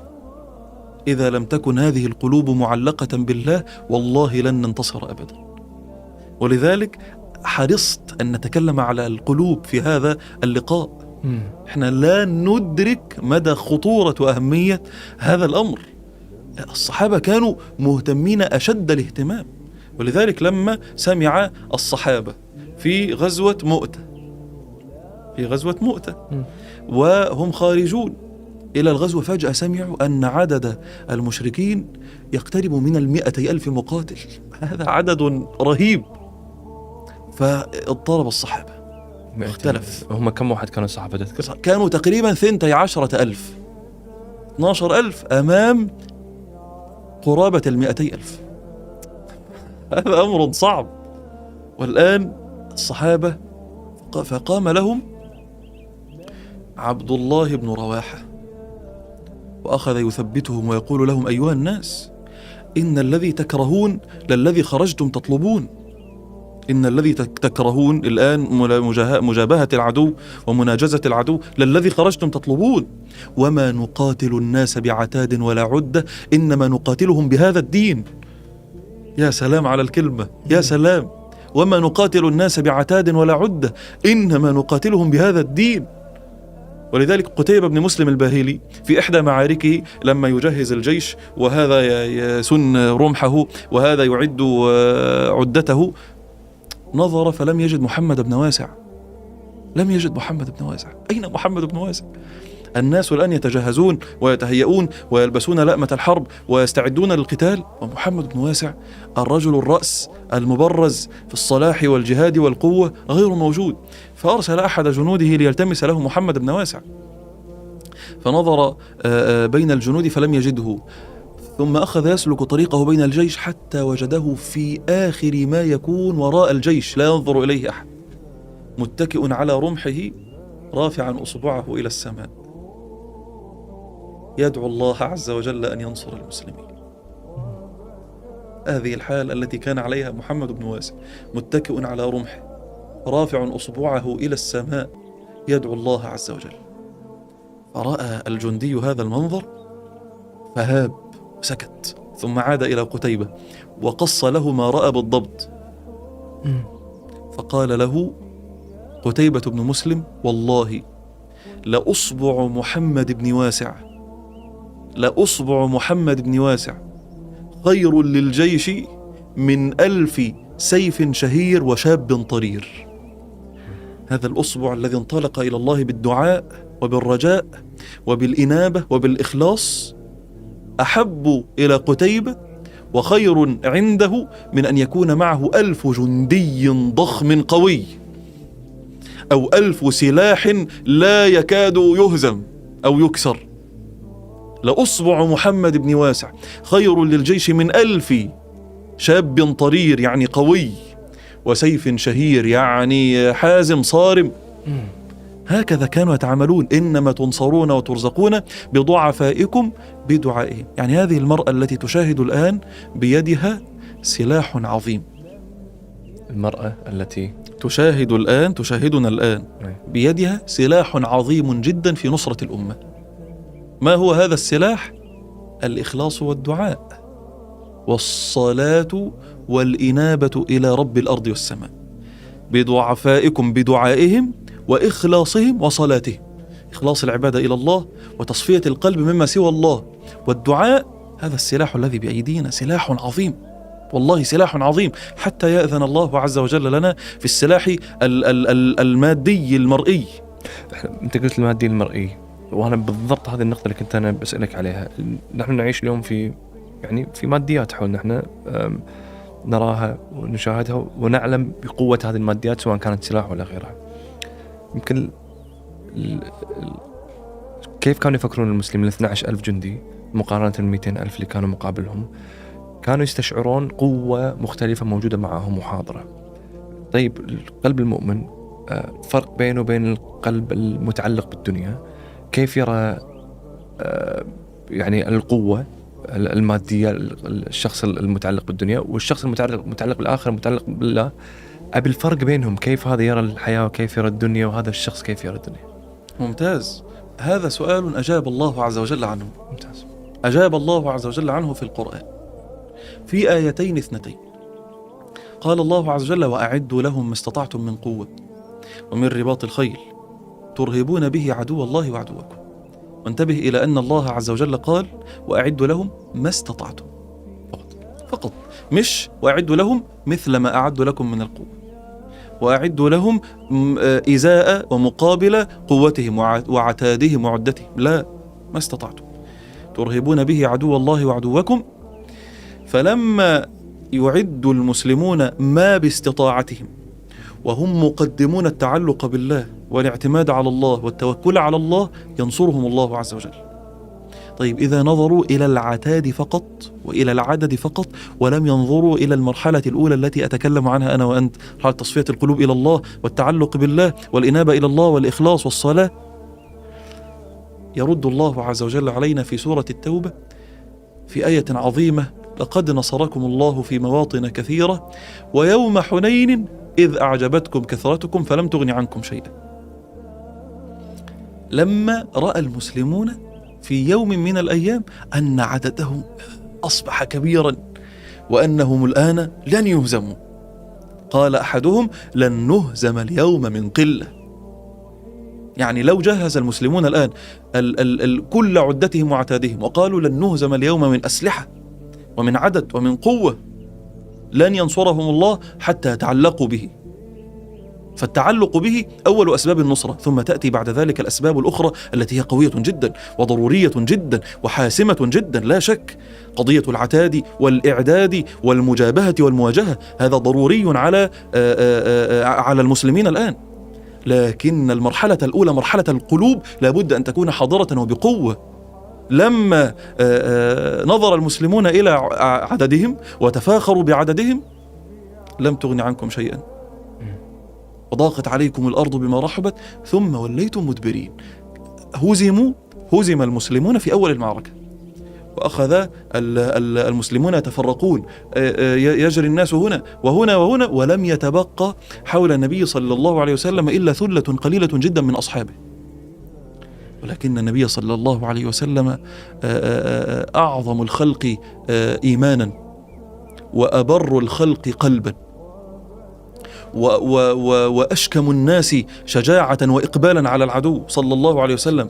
إذا لم تكن هذه القلوب معلقة بالله والله لن ننتصر أبدا. ولذلك حرصت أن نتكلم على القلوب في هذا اللقاء. احنا لا ندرك مدى خطورة وأهمية هذا الأمر. الصحابة كانوا مهتمين أشد الاهتمام، ولذلك لما سمع الصحابة في غزوة مؤتة وهم خارجون إلى الغزو، فجأة سمعوا أن عدد المشركين يقترب من 200,000 مقاتل. هذا عدد رهيب، فاضطرب الصحابة، اختلف. هم كم واحد كانوا الصحابة تذكر؟ كانوا تقريبا 12,000 12,000 أمام قرابة 200,000. هذا أمر صعب. والآن الصحابة، فقام لهم عبد الله بن رواحة وأخذ يثبتهم ويقول لهم: أيها الناس، إن الذي تكرهون للذي خرجتم تطلبون. إن الذي تكرهون الآن مجابهة العدو ومناجزة العدو للذي خرجتم تطلبون. وما نقاتل الناس بعتاد ولا عدة، إنما نقاتلهم بهذا الدين. يا سلام على الكلمة، يا سلام. وما نقاتل الناس بعتاد ولا عدة، إنما نقاتلهم بهذا الدين. ولذلك قتيبة بن مسلم الباهلي في إحدى معاركه لما يجهز الجيش، وهذا يسن رمحه وهذا يعد عدته، نظر فلم يجد محمد بن واسع. لم يجد محمد بن واسع. أين محمد بن واسع؟ الناس الآن يتجهزون ويتهيئون ويلبسون لأمة الحرب ويستعدون للقتال، ومحمد بن واسع الرجل الرأس المبرز في الصلاح والجهاد والقوة غير موجود. فأرسل أحد جنوده ليلتمس له محمد بن واسع، فنظر بين الجنود فلم يجده، ثم أخذ يسلك طريقه بين الجيش حتى وجده في آخر ما يكون وراء الجيش، لا ينظر إليه أحد، متكئ على رمحه رافعا أصبعه إلى السماء، يدعو الله عز وجل أن ينصر المسلمين. هذه الحال التي كان عليها محمد بن واسع، متكئ على رمحه رافع أصبعه إلى السماء يدعو الله عز وجل. فرأى الجندي هذا المنظر فهاب وسكت، ثم عاد إلى قتيبة وقص له ما رأى بالضبط. فقال له قتيبة بن مسلم: والله لأصبع محمد بن واسع خير للجيش من 1000 سيف شهير وشاب طرير. هذا الأصبع الذي انطلق إلى الله بالدعاء وبالرجاء وبالإنابة وبالإخلاص أحب إلى قتيبة وخير عنده من أن يكون معه 1000 جندي ضخم قوي، أو 1000 سلاح لا يكاد يهزم أو يكسر. لأصبع محمد بن واسع خير للجيش من 1000 شاب طرير يعني قوي، وسيف شهير يعني حازم صارم. هكذا كانوا يتعاملون: إنما تنصرون وترزقون بضعفائكم بدعائهم. يعني هذه المرأة التي تشاهد الآن بيدها سلاح عظيم. المرأة التي تشاهدنا الآن بيدها سلاح عظيم جدا في نصرة الأمة. ما هو هذا السلاح؟ الإخلاص والدعاء والصلاة والإنابة إلى رب الأرض والسماء، بضعفائكم بدعائهم وإخلاصهم وصلاتهم، إخلاص العبادة إلى الله وتصفية القلب مما سوى الله. والدعاء هذا السلاح الذي بأيدينا سلاح عظيم، والله سلاح عظيم، حتى يأذن الله عز وجل لنا في السلاح المادي المرئي. أنت قلت المادي المرئي، وأنا بالضبط هذه النقطة اللي كنت أنا بسألك عليها. نحن نعيش اليوم في ماديات حولنا، نحن نراها ونشاهدها ونعلم بقوة هذه الماديات سواء كانت سلاح ولا غيرها. يمكن كيف كانوا يفكرون المسلمين 12,000 جندي مقارنة 200,000 اللي كانوا مقابلهم؟ كانوا يستشعرون قوة مختلفة موجودة معهم وحاضرة. طيب القلب المؤمن، فرق بينه وبين القلب المتعلق بالدنيا، كيف يرى يعني القوة المادية الشخص المتعلق بالدنيا والشخص المتعلق بالآخر المتعلق بالله؟ أبي الفرق بينهم، كيف هذا يرى الحياة وكيف يرى الدنيا، وهذا الشخص كيف يرى الدنيا؟ ممتاز. هذا سؤال أجاب الله عز وجل عنه. ممتاز. أجاب الله عز وجل عنه في القرآن في آيتين 2. قال الله عز وجل: وأعدوا لهم ما استطعتم من قوة ومن رباط الخيل ترهبون به عدو الله وعدوكم. وانتبه إلى أن الله عز وجل قال: وأعدوا لهم ما استطعتم. فقط، مش وأعدوا لهم مثل ما أعدوا لكم من القوة، وأعدوا لهم إزاء ومقابل قوتهم وعتادهم وعدتهم، لا، ما استطعتم، ترهبون به عدو الله وعدوكم. فلما يعد المسلمون ما باستطاعتهم وهم مقدمون التعلق بالله والاعتماد على الله والتوكل على الله، ينصرهم الله عز وجل. طيب إذا نظروا إلى العتاد فقط وإلى العدد فقط ولم ينظروا إلى المرحلة الأولى التي أتكلم عنها أنا وأنت، مرحلة تصفية القلوب إلى الله والتعلق بالله والإنابة إلى الله والإخلاص والصلاة، يرد الله عز وجل علينا في سورة التوبة في آية عظيمة: لقد نصركم الله في مواطن كثيرة ويوم حنين إذ أعجبتكم كثرتكم فلم تغن عنكم شيئا. لما رأى المسلمون في يوم من الأيام أن عددهم أصبح كبيرا وأنهم الآن لن يهزموا، قال أحدهم: لن نهزم اليوم من قلة. يعني لو جهز المسلمون الآن كل عدتهم وعتادهم وقالوا لن نهزم اليوم من أسلحة ومن عدد ومن قوة، لن ينصرهم الله حتى يتعلقوا به. فالتعلق به أول أسباب النصرة، ثم تأتي بعد ذلك الأسباب الأخرى التي هي قوية جدا وضرورية جدا وحاسمة جدا لا شك. قضية العتاد والإعداد والمجابهة والمواجهة هذا ضروري على المسلمين الآن، لكن المرحلة الأولى مرحلة القلوب لابد أن تكون حاضرة وبقوة. لما نظر المسلمون إلى عددهم وتفاخروا بعددهم لم تغن عنكم شيئا وضاقت عليكم الأرض بما رحبت ثم وليتم مدبرين. هزم المسلمون في أول المعركة، وأخذ المسلمون يتفرقون، يجري الناس هنا وهنا وهنا، ولم يتبقى حول النبي صلى الله عليه وسلم إلا ثلة قليلة جدا من أصحابه. ولكن النبي صلى الله عليه وسلم أعظم الخلق إيمانا وأبر الخلق قلبا وأشكم الناس شجاعة وإقبالا على العدو صلى الله عليه وسلم،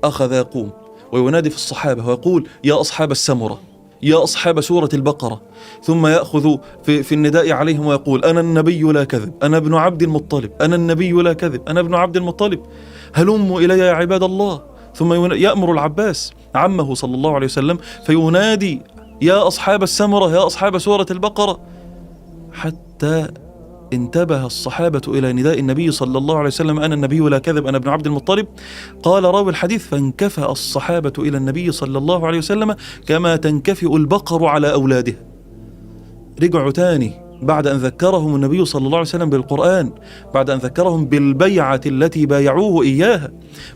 أخذ يقوم وينادي في الصحابة ويقول: يا أصحاب السمرة، يا أصحاب سورة البقرة، ثم يأخذ في النداء عليهم ويقول: أنا النبي لا كذب، أنا ابن عبد المطلب، أنا النبي لا كذب، أنا ابن عبد المطلب، هلموا إلي يا عباد الله. ثم يأمر العباس عمه صلى الله عليه وسلم فينادي: يا أصحاب السمرة، يا أصحاب سورة البقرة، حتى انتبه الصحابة إلى نداء النبي صلى الله عليه وسلم: أنا النبي لا كذب، أنا ابن عبد المطلب. قال راوي الحديث: فانكفأ الصحابة إلى النبي صلى الله عليه وسلم كما تنكفئ البقر على أولادها. رجعوا تاني بعد أن ذكرهم النبي صلى الله عليه وسلم بالقرآن، بعد أن ذكرهم بالبيعة التي بايعوه إياها،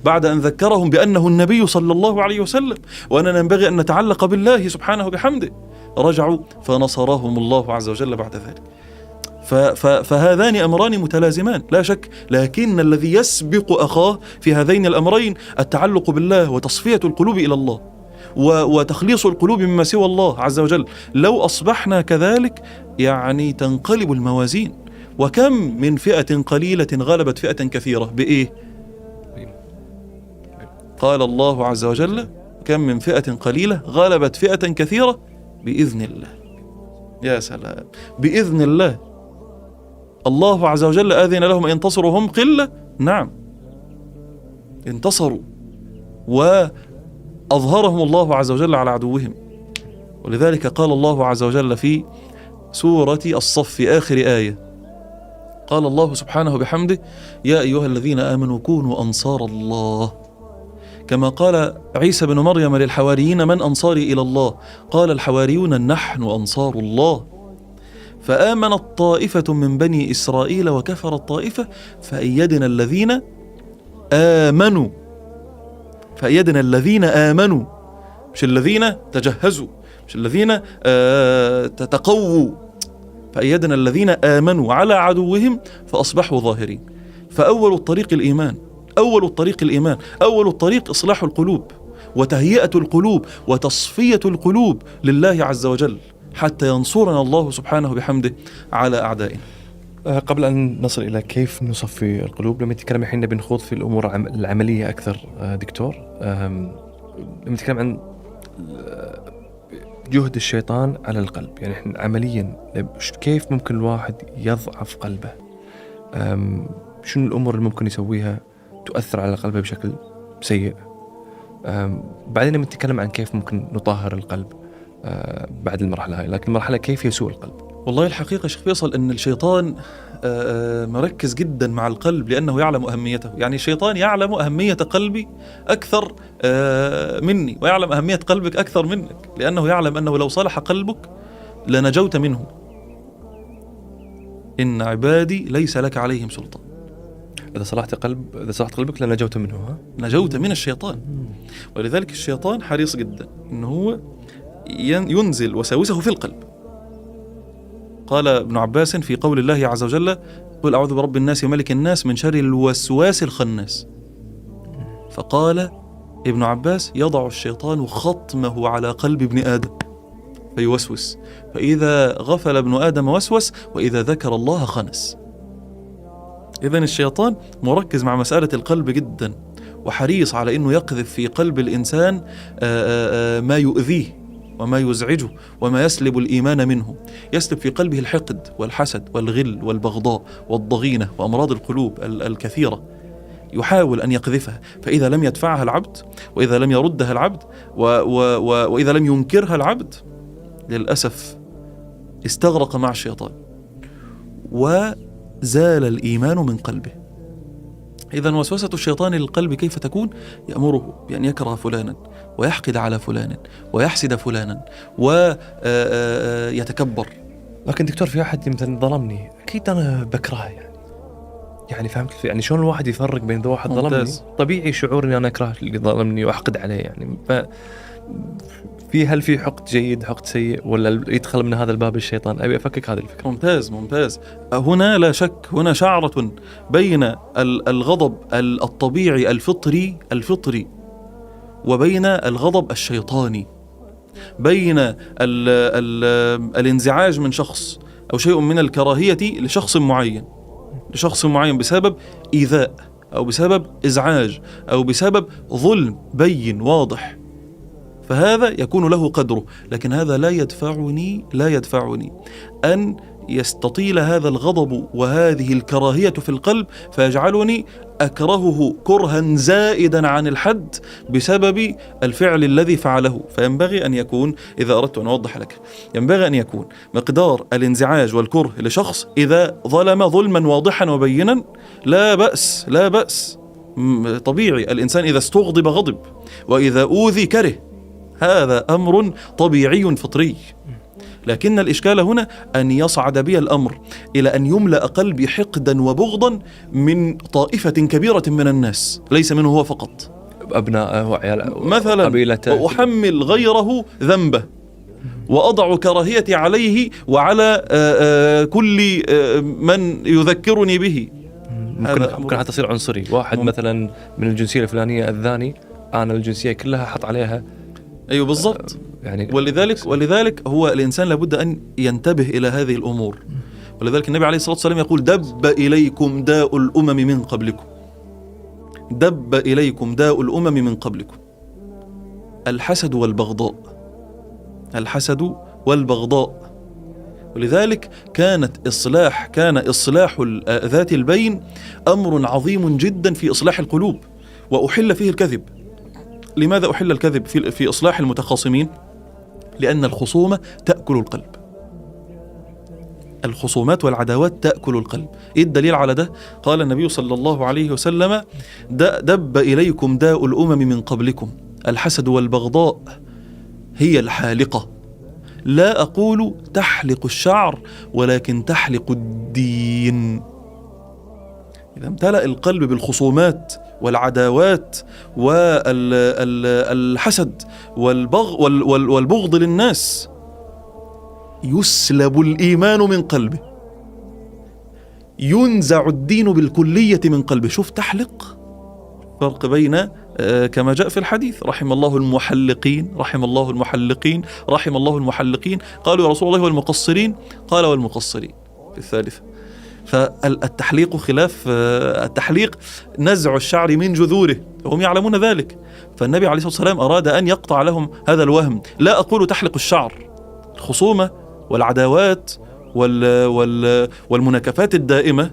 بعد أن ذكرهم بأنه النبي صلى الله عليه وسلم وأننا ينبغي أن نتعلق بالله سبحانه بحمده، رجعوا فنصرهم الله عز وجل بعد ذلك. فهذان أمران متلازمان لا شك، لكن الذي يسبق أخاه في هذين الأمرين التعلق بالله وتصفية القلوب إلى الله وتخليص القلوب مما سوى الله عز وجل. لو أصبحنا كذلك يعني تنقلب الموازين. وكم من فئة قليلة غلبت فئة كثيرة بإيه؟ قال الله عز وجل: كم من فئة قليلة غلبت فئة كثيرة بإذن الله. يا سلام، بإذن الله. الله عز وجل آذن لهم أن ينتصروا هم قلة، نعم انتصروا وأظهرهم الله عز وجل على عدوهم. ولذلك قال الله عز وجل في سورة الصف في آخر آية، قال الله سبحانه بحمده: يا أيها الذين آمنوا كونوا أنصار الله، كما قال عيسى بن مريم للحواريين: من أنصاري إلى الله؟ قال الحواريون: نحن أنصار الله. فآمنت طائفة من بني إسرائيل وكفرت طائفة فأيدنا الذين آمنوا، فأيدنا الذين آمنوا، مش الذين تجهزوا، مش الذين تقووا، فأيدنا الذين آمنوا على عدوهم فأصبحوا ظاهرين. فأول الطريق الإيمان، أول الطريق الإيمان، أول الطريق إصلاح القلوب وتهيئة القلوب وتصفية القلوب لله عز وجل حتى ينصرنا الله سبحانه بحمده على أعدائنا. قبل أن نصل إلى كيف نصفي القلوب، لما نتكلم الحين بنخوض في الأمور العملية أكثر دكتور، لما نتكلم عن جهد الشيطان على القلب، يعني إحنا عمليا كيف ممكن الواحد يضعف قلبه؟ شنو الأمور اللي ممكن يسويها تؤثر على قلبه بشكل سيء؟ بعدين نتكلم عن كيف ممكن نطهر القلب بعد المرحلة هاي، لكن المرحلة كيف يسوء القلب. والله الحقيقة شيخ فيصل أن الشيطان مركز جدا مع القلب لأنه يعلم أهميته. يعني الشيطان يعلم أهمية قلبي أكثر مني، ويعلم أهمية قلبك أكثر منك، لأنه يعلم أنه لو صلح قلبك لنجوت منه. إن عبادي ليس لك عليهم سلطان. إذا صلحت قلبك لنجوت منه، ها؟ نجوت من الشيطان. ولذلك الشيطان حريص جدا أنه هو ينزل وساوسه في القلب. قال ابن عباس في قول الله عز وجل: قل أعوذ برب الناس وملك الناس من شر الوسواس الخناس. فقال ابن عباس: يضع الشيطان خطمه على قلب ابن آدم فيوسوس، فإذا غفل ابن آدم وسوس، وإذا ذكر الله خنس. إذن الشيطان مركز مع مسألة القلب جدا، وحريص على أنه يقذف في قلب الإنسان ما يؤذيه وما يزعجه وما يسلب الإيمان منه. يسلب في قلبه الحقد والحسد والغل والبغضاء والضغينة وأمراض القلوب الكثيرة، يحاول أن يقذفها. فإذا لم يدفعها العبد، وإذا لم يردها العبد، وإذا لم ينكرها العبد، للأسف استغرق مع الشيطان وزال الإيمان من قلبه. إذن وسوسة الشيطان للقلب كيف تكون؟ يأمره بأن يكره فلانا، ويحقد على فلان، ويحسد فلانا، ويتكبر. لكن دكتور، في أحد مثلا ظلمني، أكيد أنا بكرهه، يعني فهمت؟ يعني شلون الواحد يفرق بين ذو واحد ظلمني؟ طبيعي شعور إني أنا أكره اللي ظلمني وأحقد عليه، يعني هل في حقد جيد حقد سيء، ولا يدخل من هذا الباب الشيطان؟ أبي أفكك هذه الفكرة. ممتاز. هنا لا شك، هنا شعرة بين الغضب الطبيعي الفطري وبين الغضب الشيطاني، بين الانزعاج من شخص أو شيء من الكراهية لشخص معين بسبب إيذاء أو بسبب إزعاج أو بسبب ظلم بين واضح، فهذا يكون له قدره. لكن هذا لا يدفعني أن يستطيل هذا الغضب وهذه الكراهية في القلب فيجعلني أكرهه كرها زائدا عن الحد بسبب الفعل الذي فعله. فينبغي أن يكون، إذا أردت أن أوضح لك، ينبغي أن يكون مقدار الانزعاج والكره لشخص إذا ظلم ظلما واضحا وبينا لا بأس. طبيعي، الإنسان إذا استغضب غضب، وإذا أوذي كره، هذا أمر طبيعي فطري. لكن الإشكال هنا أن يصعد بي الأمر إلى أن يملأ قلبي حقدا وبغضا من طائفة كبيرة من الناس، ليس منه هو فقط، أبنائه وعياله مثلا، قبيلته، وأحمل غيره ذنبه، وأضع كراهيتي عليه وعلى كل من يذكرني به. ممكن حتى تصير عنصري. واحد مثلا من الجنسية الفلانية أذاني، أنا الجنسية كلها حط عليها. أيوة بالضبط. يعني ولذلك هو الإنسان لابد أن ينتبه إلى هذه الأمور. ولذلك النبي عليه الصلاة والسلام يقول: دب إليكم داء الأمم من قبلكم، الحسد والبغضاء. ولذلك كان إصلاح ذات البين أمر عظيم جدا في إصلاح القلوب، وأحل فيه الكذب. لماذا أحل الكذب في إصلاح المتخاصمين؟ لأن الخصومة تأكل القلب، الخصومات والعداوات تأكل القلب. إيه الدليل على ده؟ قال النبي صلى الله عليه وسلم: دب إليكم داء الأمم من قبلكم، الحسد والبغضاء هي الحالقة. لا أقول تحلق الشعر، ولكن تحلق الدين. إذا امتلأ القلب بالخصومات والعداوات والحسد والبغض للناس، يسلب الإيمان من قلبه، ينزع الدين بالكلية من قلبه. شوف تحلق، فرق بين كما جاء في الحديث: رحم الله المحلقين. قالوا يا رسول الله والمقصرين؟ قال والمقصرين في الثالثة. فالتحليق خلاف التحليق نزع الشعر من جذوره، وهم يعلمون ذلك. فالنبي عليه الصلاة والسلام أراد أن يقطع لهم هذا الوهم. لا أقول تحلق الشعر، الخصومة والعداوات والمناكفات الدائمة،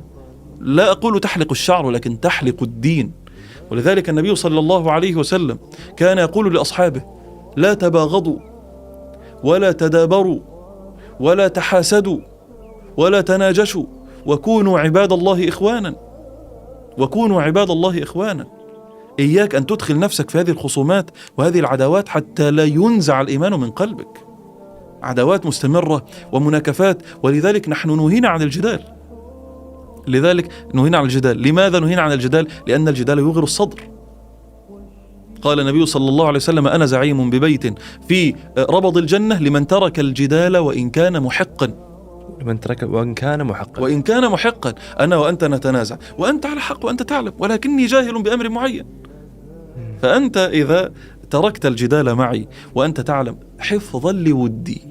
لا أقول تحلق الشعر، ولكن تحلق الدين. ولذلك النبي صلى الله عليه وسلم كان يقول لأصحابه: لا تباغضوا ولا تدابروا ولا تحاسدوا ولا تناجشوا، وكونوا عباد الله إخوانا، وكونوا عباد الله إخوانا. إياك أن تدخل نفسك في هذه الخصومات وهذه العداوات حتى لا ينزع الإيمان من قلبك. عداوات مستمرة ومناكفات، ولذلك نحن نهينا عن الجدال. لماذا نهينا عن الجدال؟ لأن الجدال يغر الصدر. قال النبي صلى الله عليه وسلم: أنا زعيم ببيت في ربض الجنة لمن ترك الجدال وإن كان محقا. وإن كان محقا، أنا وأنت نتنازع، وأنت على حق وأنت تعلم، ولكني جاهل بأمر معين. فأنت إذا تركت الجدال معي وأنت تعلم، حفظا لودي،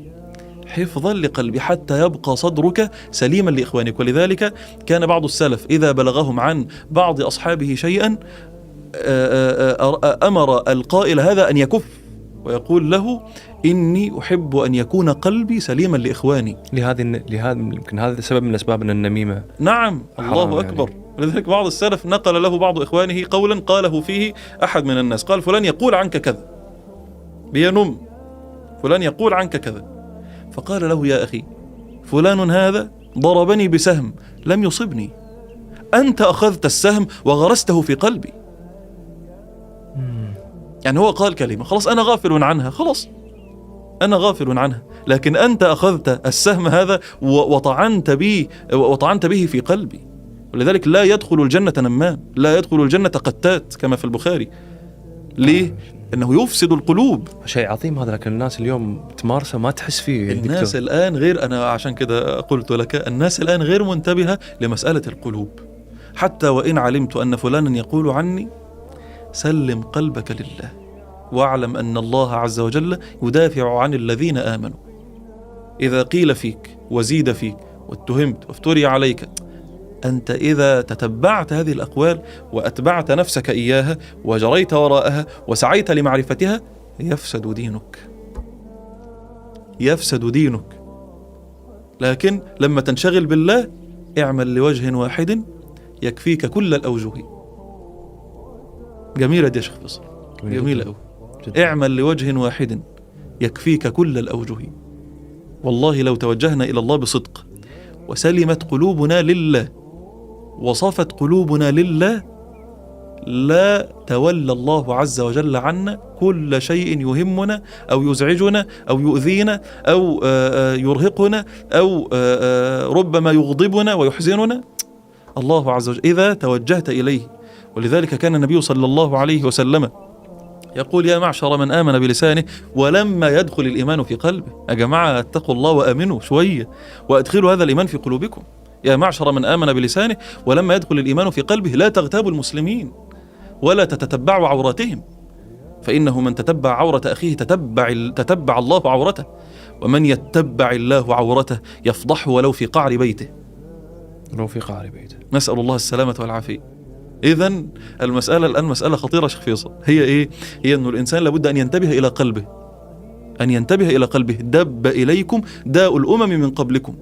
حفظا لقلبي، حتى يبقى صدرك سليما لإخوانك. ولذلك كان بعض السلف إذا بلغهم عن بعض أصحابه شيئا أمر القائل هذا أن يكف ويقول له: إني أحب أن يكون قلبي سليما لإخواني. لهذا يمكن هذا سبب من أسباب أن النميمة. نعم، الله أكبر. لذلك بعض السلف نقل له بعض إخوانه قولا قاله فيه أحد من الناس، قال: فلان يقول عنك كذا، بينم فلان يقول عنك كذا. فقال له: يا أخي، فلان هذا ضربني بسهم لم يصبني، أنت أخذت السهم وغرسته في قلبي. يعني هو قال كلمة، خلاص أنا غافل عنها، خلاص أنا غافل عنها، لكن أنت أخذت السهم هذا وطعنت به في قلبي. ولذلك لا يدخل الجنة نمام، لا يدخل الجنة قتات كما في البخاري. ليه؟ إنه يفسد القلوب. شيء عظيم هذا، لكن الناس اليوم تمارسه ما تحس فيه. الناس الآن غير، أنا عشان كده قلت لك، الناس الآن غير منتبهة لمسألة القلوب. حتى وإن علمت أن فلانا يقول عني، سلم قلبك لله، واعلم أن الله عز وجل يدافع عن الذين آمنوا. إذا قيل فيك وزيد فيك واتهمت وافتري عليك، أنت إذا تتبعت هذه الأقوال وأتبعت نفسك إياها وجريت وراءها وسعيت لمعرفتها، يفسد دينك. لكن لما تنشغل بالله، اعمل لوجه واحد يكفيك كل الأوجه. جميلة دي يا شيخ فيصل، جميلة أوي. اعمل لوجه واحد يكفيك كل الأوجه. والله لو توجهنا إلى الله بصدق وسلمت قلوبنا لله وصفت قلوبنا لله، لا تولى الله عز وجل عنا كل شيء يهمنا أو يزعجنا أو يؤذينا أو يرهقنا أو ربما يغضبنا ويحزننا. الله عز وجل إذا توجهت إليه. ولذلك كان النبي صلى الله عليه وسلم يقول: يا معشر من آمن بلسانه ولما يدخل الإيمان في قلبه. يا جماعة اتقوا الله وآمنوا شوية وأدخلوا هذا الإيمان في قلوبكم. يا معشر من آمن بلسانه ولما يدخل الإيمان في قلبه لا تغتابوا المسلمين ولا تتتبعوا عوراتهم، فإنه من تتبع عورة أخيه تتبع الله عورته، ومن يتبع الله عورته يفضحه ولو في قعر بيته. نسأل الله السلامة والعافية. إذن المسألة الآن مسألة خطيرة شيخ فيصل. هي إيه؟ هي أن الإنسان لابد أن ينتبه إلى قلبه. دب إليكم داء الأمم من قبلكم،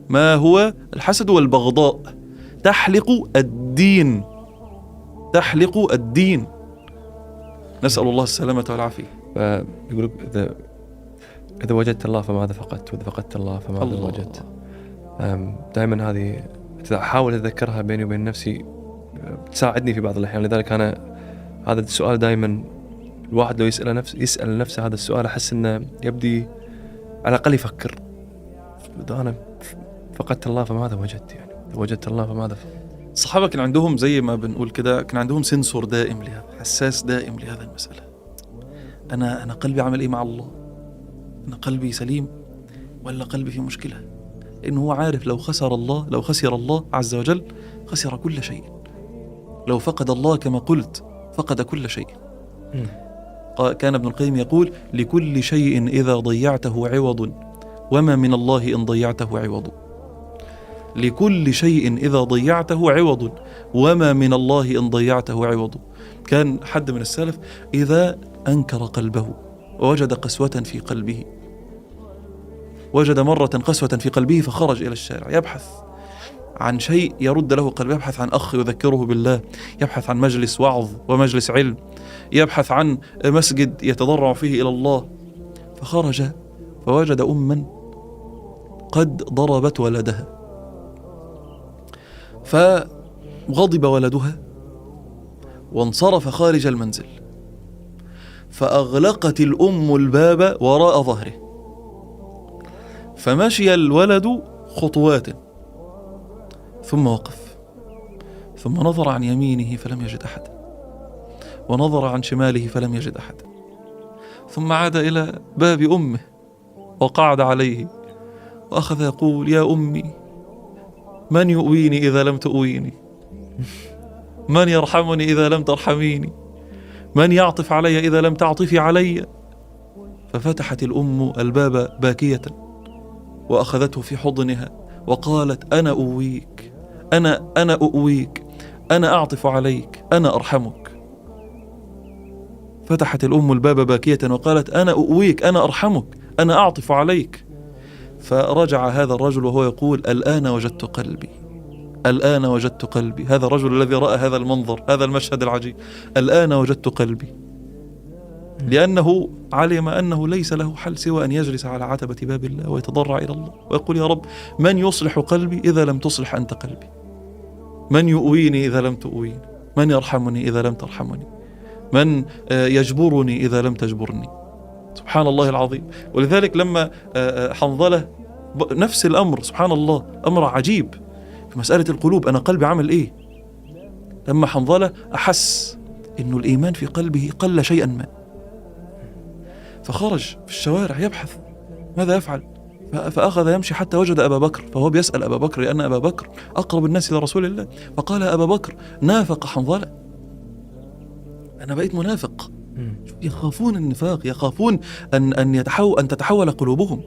ما هو الحسد والبغضاء. تحلق الدين. نسأل الله السلامة والعافية. يقول إذا وجدت الله فماذا فقدت، وإذا فقدت الله فماذا وجدت. دائما هذه أحاول أتذكرها بيني وبين نفسي، تساعدني في بعض الأحيان. لذلك أنا هذا السؤال دائما الواحد لو يسأل نفسه هذا السؤال، أحس إنه يبدي على الأقل يفكر: إذا أنا فقدت الله فماذا وجدت، يعني وجدت الله فماذا الصحابة كان عندهم زي ما بنقول كده، كان عندهم سنسور دائم لهذا، حساس دائم لهذا المسألة. أنا قلبي عمل إيه مع الله؟ أنا قلبي سليم ولا قلبي في مشكلة؟ لأنه هو عارف لو خسر الله عز وجل خسر كل شيء. لو فقد الله كما قلت فقد كل شيء. كان ابن القيم يقول: لكل شيء إذا ضيعته عوض، وما من الله إن ضيعته عوض. لكل شيء إذا ضيعته عوض، وما من الله إن ضيعته عوض. كان حد من السلف إذا أنكر قلبه ووجد قسوة في قلبه، وجد مرة قسوة في قلبه فخرج إلى الشارع يبحث عن شيء يرد له قلبه، يبحث عن أخ يذكره بالله، يبحث عن مجلس وعظ ومجلس علم، يبحث عن مسجد يتضرع فيه إلى الله. فخرج فوجد أما قد ضربت ولدها، فغضب ولدها وانصرف خارج المنزل، فأغلقت الأم الباب وراء ظهره، فمشي الولد خطوات ثم وقف، ثم نظر عن يمينه فلم يجد أحد، ونظر عن شماله فلم يجد أحد، ثم عاد إلى باب أمه وقعد عليه وأخذ يقول: يا أمي، من يؤويني إذا لم تؤويني؟ من يرحمني إذا لم ترحميني؟ من يعطف علي إذا لم تعطفي علي؟ ففتحت الأم الباب باكية وأخذته في حضنها وقالت: أنا أؤويك، أنا أؤويك، أنا أعطف عليك، أنا أرحمك. فتحت الأم الباب باكية وقالت: أنا أؤويك، أنا أرحمك، أنا أعطف عليك. فرجع هذا الرجل وهو يقول: الآن وجدت قلبي، الآن وجدت قلبي. هذا الرجل الذي رأى هذا المنظر، هذا المشهد العجيب، الآن وجدت قلبي، لأنه علم أنه ليس له حل سوى أن يجلس على عتبة باب الله ويتضرع إلى الله ويقول: يا رب، من يصلح قلبي إذا لم تصلح أنت قلبي؟ من يؤويني إذا لم تؤويني؟ من يرحمني إذا لم ترحمني؟ من يجبرني إذا لم تجبرني؟ سبحان الله العظيم. ولذلك لما حنظلة نفس الأمر، سبحان الله، أمر عجيب في مسألة القلوب، أنا قلبي عمل إيه؟ لما حنظلة أحس إنه الإيمان في قلبه قل شيئا ما، فخرج في الشوارع يبحث ماذا يفعل، فأخذ يمشي حتى وجد أبا بكر، فهو بيسأل أبا بكر لأن أبا بكر أقرب الناس إلى رسول الله، فقال: أبا بكر، نافق حنظلة، أنا بقيت منافق. يخافون النفاق، يخافون أن تتحول قلوبهم،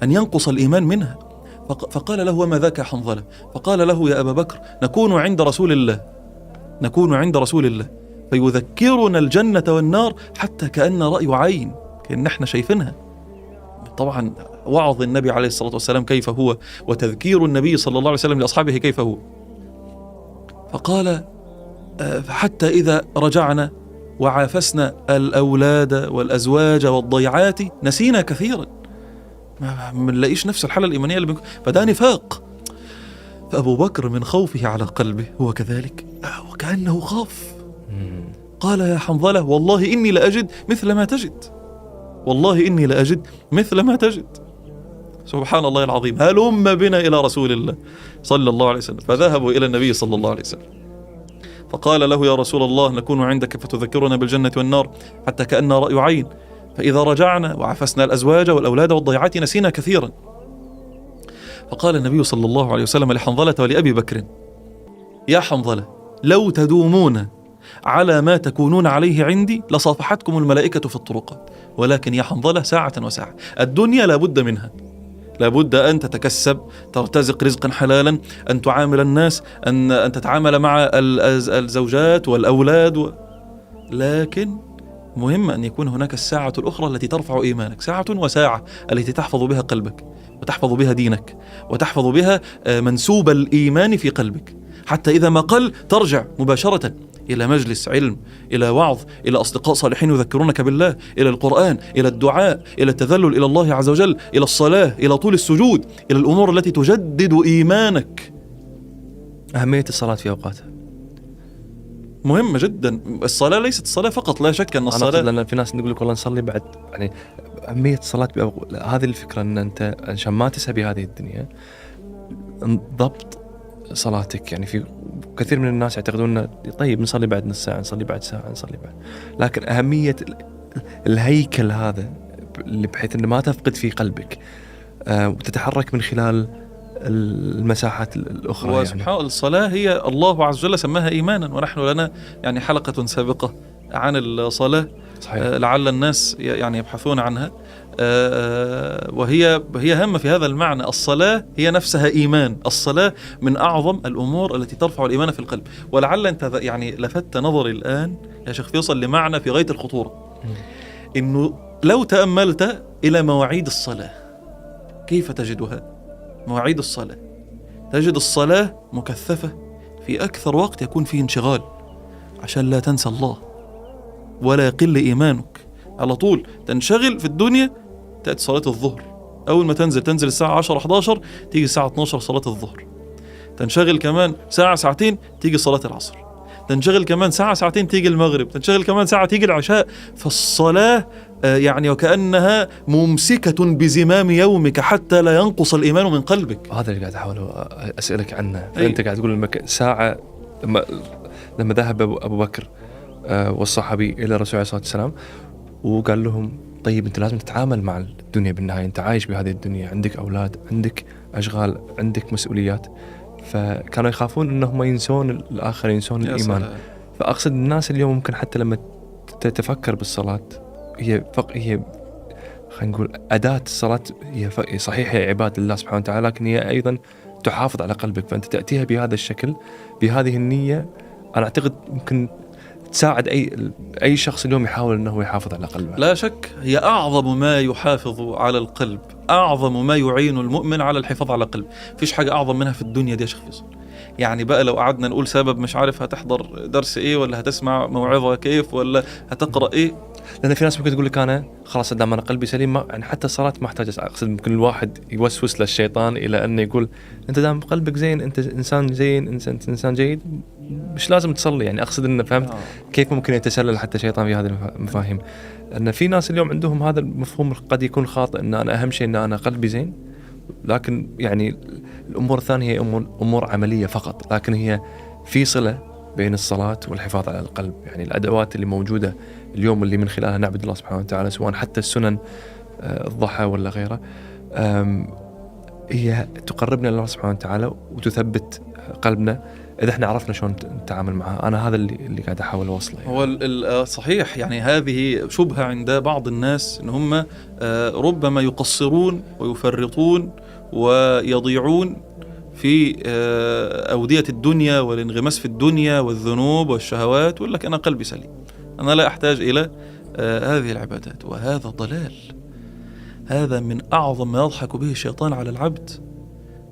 أن ينقص الإيمان منها. فقال له: وما ذاك يا حنظلة؟ فقال له: يا أبا بكر، نكون عند رسول الله، نكون عند رسول الله فيذكرنا الجنة والنار حتى كأن رأي عين، كأن احنا شايفينها. طبعا وعظ النبي عليه الصلاة والسلام كيف هو، وتذكير النبي صلى الله عليه وسلم لأصحابه كيف هو. فقال: حتى إذا رجعنا وعافسنا الأولاد والأزواج والضيعات نسينا كثيرا، ما نلاقيش نفس الحالة الإيمانية اللي فده نفاق. فأبو بكر من خوفه على قلبه هو كذلك، وكأنه خاف، قال: يا حنظلة، والله إني لأجد مثل ما تجد، والله إني لأجد مثل ما تجد. سبحان الله العظيم. هلم بنا إلى رسول الله صلى الله عليه وسلم. فذهبوا إلى النبي صلى الله عليه وسلم، فقال له: يا رسول الله، نكون عندك فتذكرنا بالجنة والنار حتى كأن رأي عين، فإذا رجعنا وعفسنا الأزواج والأولاد والضيعات نسينا كثيرا. فقال النبي صلى الله عليه وسلم لحنظلة ولأبي بكر: يا حنظلة، لو تدومون على ما تكونون عليه عندي لصافحتكم الملائكة في الطرقات، ولكن يا حنظلة ساعة وساعة، الدنيا لابد منها، لابد أن تتكسب، ترتزق رزقا حلالا، أن تعامل الناس، أن تتعامل مع الزوجات والأولاد، لكن مهم أن يكون هناك الساعة الأخرى التي ترفع إيمانك، ساعة وساعة التي تحفظ بها قلبك وتحفظ بها دينك وتحفظ بها منسوب الإيمان في قلبك، حتى إذا ما قل ترجع مباشرة إلى مجلس علم، إلى وعظ، إلى أصدقاء صالحين يذكرونك بالله، إلى القرآن، إلى الدعاء، إلى التذلل إلى الله عز وجل، إلى الصلاة، إلى طول السجود، إلى الأمور التي تجدد إيمانك. أهمية الصلاة في أوقاتها مهمة جدا. الصلاة ليست الصلاة فقط، لا شك أن الصلاة، لأن في ناس نقول لك والله نصلي بعد، يعني أهمية الصلاة هذه الفكرة أن أنت عشان ما تسهى بهذه الدنيا ضبط صلاتك. يعني في كثير من الناس يعتقدون طيب نصلي بعد نص ساعة، نصلي بعد ساعة، نصلي بعد، لكن أهمية الهيكل هذا اللي بحيث أن ما تفقد في قلبك وتتحرك من خلال المساحات الأخرى. وسبحان الله، الصلاة هي الله عز وجل سماها إيمانا، ونحن لنا يعني حلقة سابقة عن الصلاة. صحيح. لعل الناس يعني يبحثون عنها. وهي هامة في هذا المعنى. الصلاة هي نفسها إيمان. الصلاة من أعظم الأمور التي ترفع الإيمان في القلب. ولعل أنت يعني لفت نظري الآن يا شيخ فيصل لمعنى في غاية الخطورة، إنه لو تأملت إلى مواعيد الصلاة كيف تجدها؟ مواعيد الصلاة تجد الصلاة مكثفة في أكثر وقت يكون فيه انشغال، عشان لا تنسى الله ولا يقل إيمانك. على طول تنشغل في الدنيا، تأتي صلاة الظهر، أول ما تنزل الساعة 10-11، تيجي الساعة 12 صلاة الظهر. تنشغل كمان ساعة ساعتين، تيجي صلاة العصر. تنشغل كمان ساعة ساعتين، تيجي المغرب. تنشغل كمان ساعة، تيجي العشاء. فالصلاة يعني وكأنها ممسكة بزمام يومك حتى لا ينقص الإيمان من قلبك. هذا اللي قاعد أحاول أسألك عنه. فأنت قاعد تقول ساعة لما ذهب أبو بكر والصحابي إلى الرسول عليه الصلاة والسلام وقال لهم طيب أنت لازم تتعامل مع الدنيا بالنهاية، أنت عايش بهذه الدنيا، عندك أولاد، عندك أشغال، عندك مسؤوليات. فكانوا يخافون أنهم ينسون الآخر، ينسون الإيمان. فأقصد الناس اليوم ممكن حتى لما تتفكر بالصلاة هي خلينا نقول أداة الصلاة، هي صحيح هي عبادة لله سبحانه وتعالى، لكن هي أيضا تحافظ على قلبك. فأنت تأتيها بهذا الشكل بهذه النية، أنا أعتقد ممكن تساعد أي شخص اليوم يحاول أنه يحافظ على قلبه. لا شك هي أعظم ما يحافظ على القلب، أعظم ما يعين المؤمن على الحفاظ على القلب. فيش حاجة أعظم منها في الدنيا دي يا شيخ فيصل. يعني بقى لو قعدنا نقول سبب، مش عارف هتحضر درس إيه، ولا هتسمع موعظة كيف، ولا هتقرأ إيه. لأن في ناس ممكن تقول لك أنا خلاص دام أنا قلبي سليم، يعني حتى الصلاة ما أحتاج. أقصد ممكن الواحد يوسوس للشيطان إلى أنه يقول أنت دام قلبك زين، أنت إنسان زين، إنسان جيد، مش لازم تصلي. يعني أقصد أنه فهمت كيف ممكن يتسلل حتى الشيطان في هذه المفاهيم. أن في ناس اليوم عندهم هذا المفهوم قد يكون خاطئ، أن أنا أهم شيء أن أنا قلبي زين، لكن يعني الأمور الثانية هي أمور عملية فقط، لكن هي في صلة بين الصلاة والحفاظ على القلب. يعني الأدوات اللي موجودة اليوم اللي من خلالها نعبد الله سبحانه وتعالى، سواء حتى السنن الضحى ولا غيره، هي تقربنا لله سبحانه وتعالى وتثبت قلبنا إذا احنا عرفنا شلون نتعامل معها. أنا هذا اللي قاعد أحاول أوصله. يعني هو صحيح، يعني هذه شبهة عند بعض الناس إن هم ربما يقصرون ويفرطون ويضيعون في أودية الدنيا والانغماس في الدنيا والذنوب والشهوات، ويقول لك أنا قلبي سليم، أنا لا أحتاج إلى هذه العبادات. وهذا ضلال، هذا من أعظم ما يضحك به الشيطان على العبد.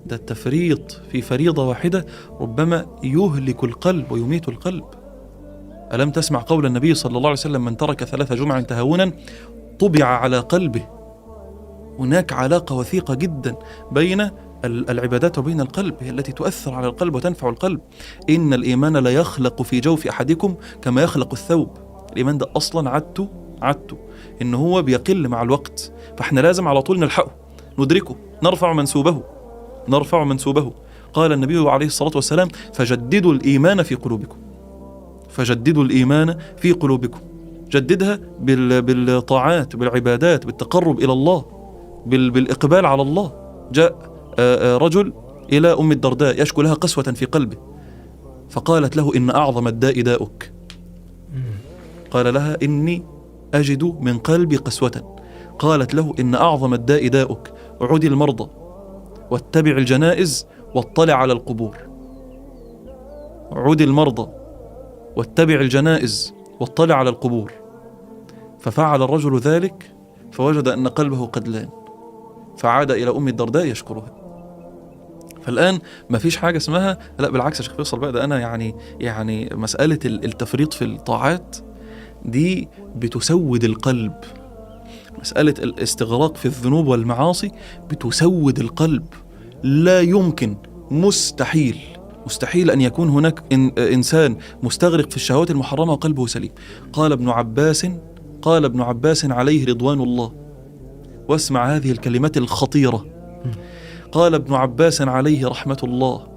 ده التفريط في فريضة واحدة ربما يهلك القلب ويميت القلب. ألم تسمع قول النبي صلى الله عليه وسلم من ترك 3 جمع تهاونا طبع على قلبه. هناك علاقة وثيقة جدا بين العبادات وبين القلب، هي التي تؤثر على القلب وتنفع القلب. إن الإيمان لا يخلق في جوف أحدكم كما يخلق الثوب. الإيمان ده أصلا عدته إن هو بيقل مع الوقت، فإحنا لازم على طول نلحقه، ندركه، نرفع منسوبه. قال النبي عليه الصلاة والسلام فجددوا الإيمان في قلوبكم. جددها بالطاعات، بالعبادات، بالتقرب إلى الله، بالإقبال على الله. جاء رجل إلى أم الدرداء يشكو لها قسوة في قلبه، فقالت له إن أعظم الداء داؤك. قال لها إني أجد من قلبي قسوة. قالت له إن أعظم الداء داؤك، عودي المرضى واتبع الجنائز واطلع على القبور. عودي المرضى واتبع الجنائز واطلع على القبور. ففعل الرجل ذلك فوجد أن قلبه قد لان، فعاد إلى أم الدرداء يشكرها. فالآن ما فيش حاجة اسمها لا، بالعكس يا شيخ فيصل بقى، ده أنا يعني مسألة التفريط في الطاعات دي بتسود القلب. مسألة الاستغراق في الذنوب والمعاصي بتسود القلب. لا يمكن، مستحيل أن يكون هناك إنسان مستغرق في الشهوات المحرمة وقلبه سليم. قال ابن عباس عليه رضوان الله، واسمع هذه الكلمات الخطيرة. قال ابن عباس عليه رحمة الله: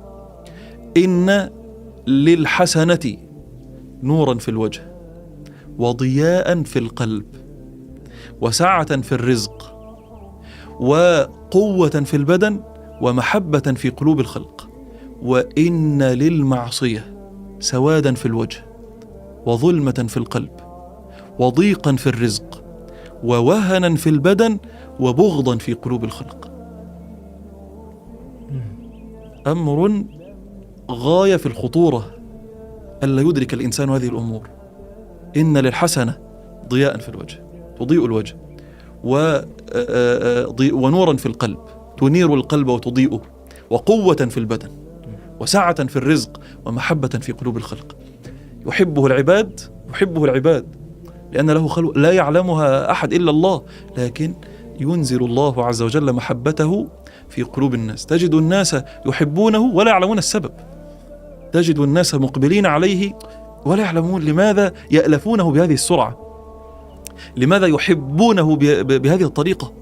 إن للحسنة نورا في الوجه، وضياء في القلب، وسعة في الرزق، وقوة في البدن، ومحبة في قلوب الخلق. وإن للمعصية سوادا في الوجه، وظلمة في القلب، وضيقا في الرزق، ووهنا في البدن وبغضا في قلوب الخلق. أمر غاية في الخطورة ألا يدرك الإنسان هذه الأمور. إن للحسنة ضياء في الوجه تضيء الوجه، ونورا في القلب تنير القلب وتضيئه، وقوة في البدن، وسعة في الرزق، ومحبة في قلوب الخلق. يحبه العباد لأن له خلق لا يعلمها أحد إلا الله، لكن ينزل الله عز وجل محبته في قلوب الناس. تجد الناس يحبونه ولا يعلمون السبب، تجد الناس مقبلين عليه ولا يعلمون لماذا يألفونه بهذه السرعة، لماذا يحبونه بهذه الطريقة.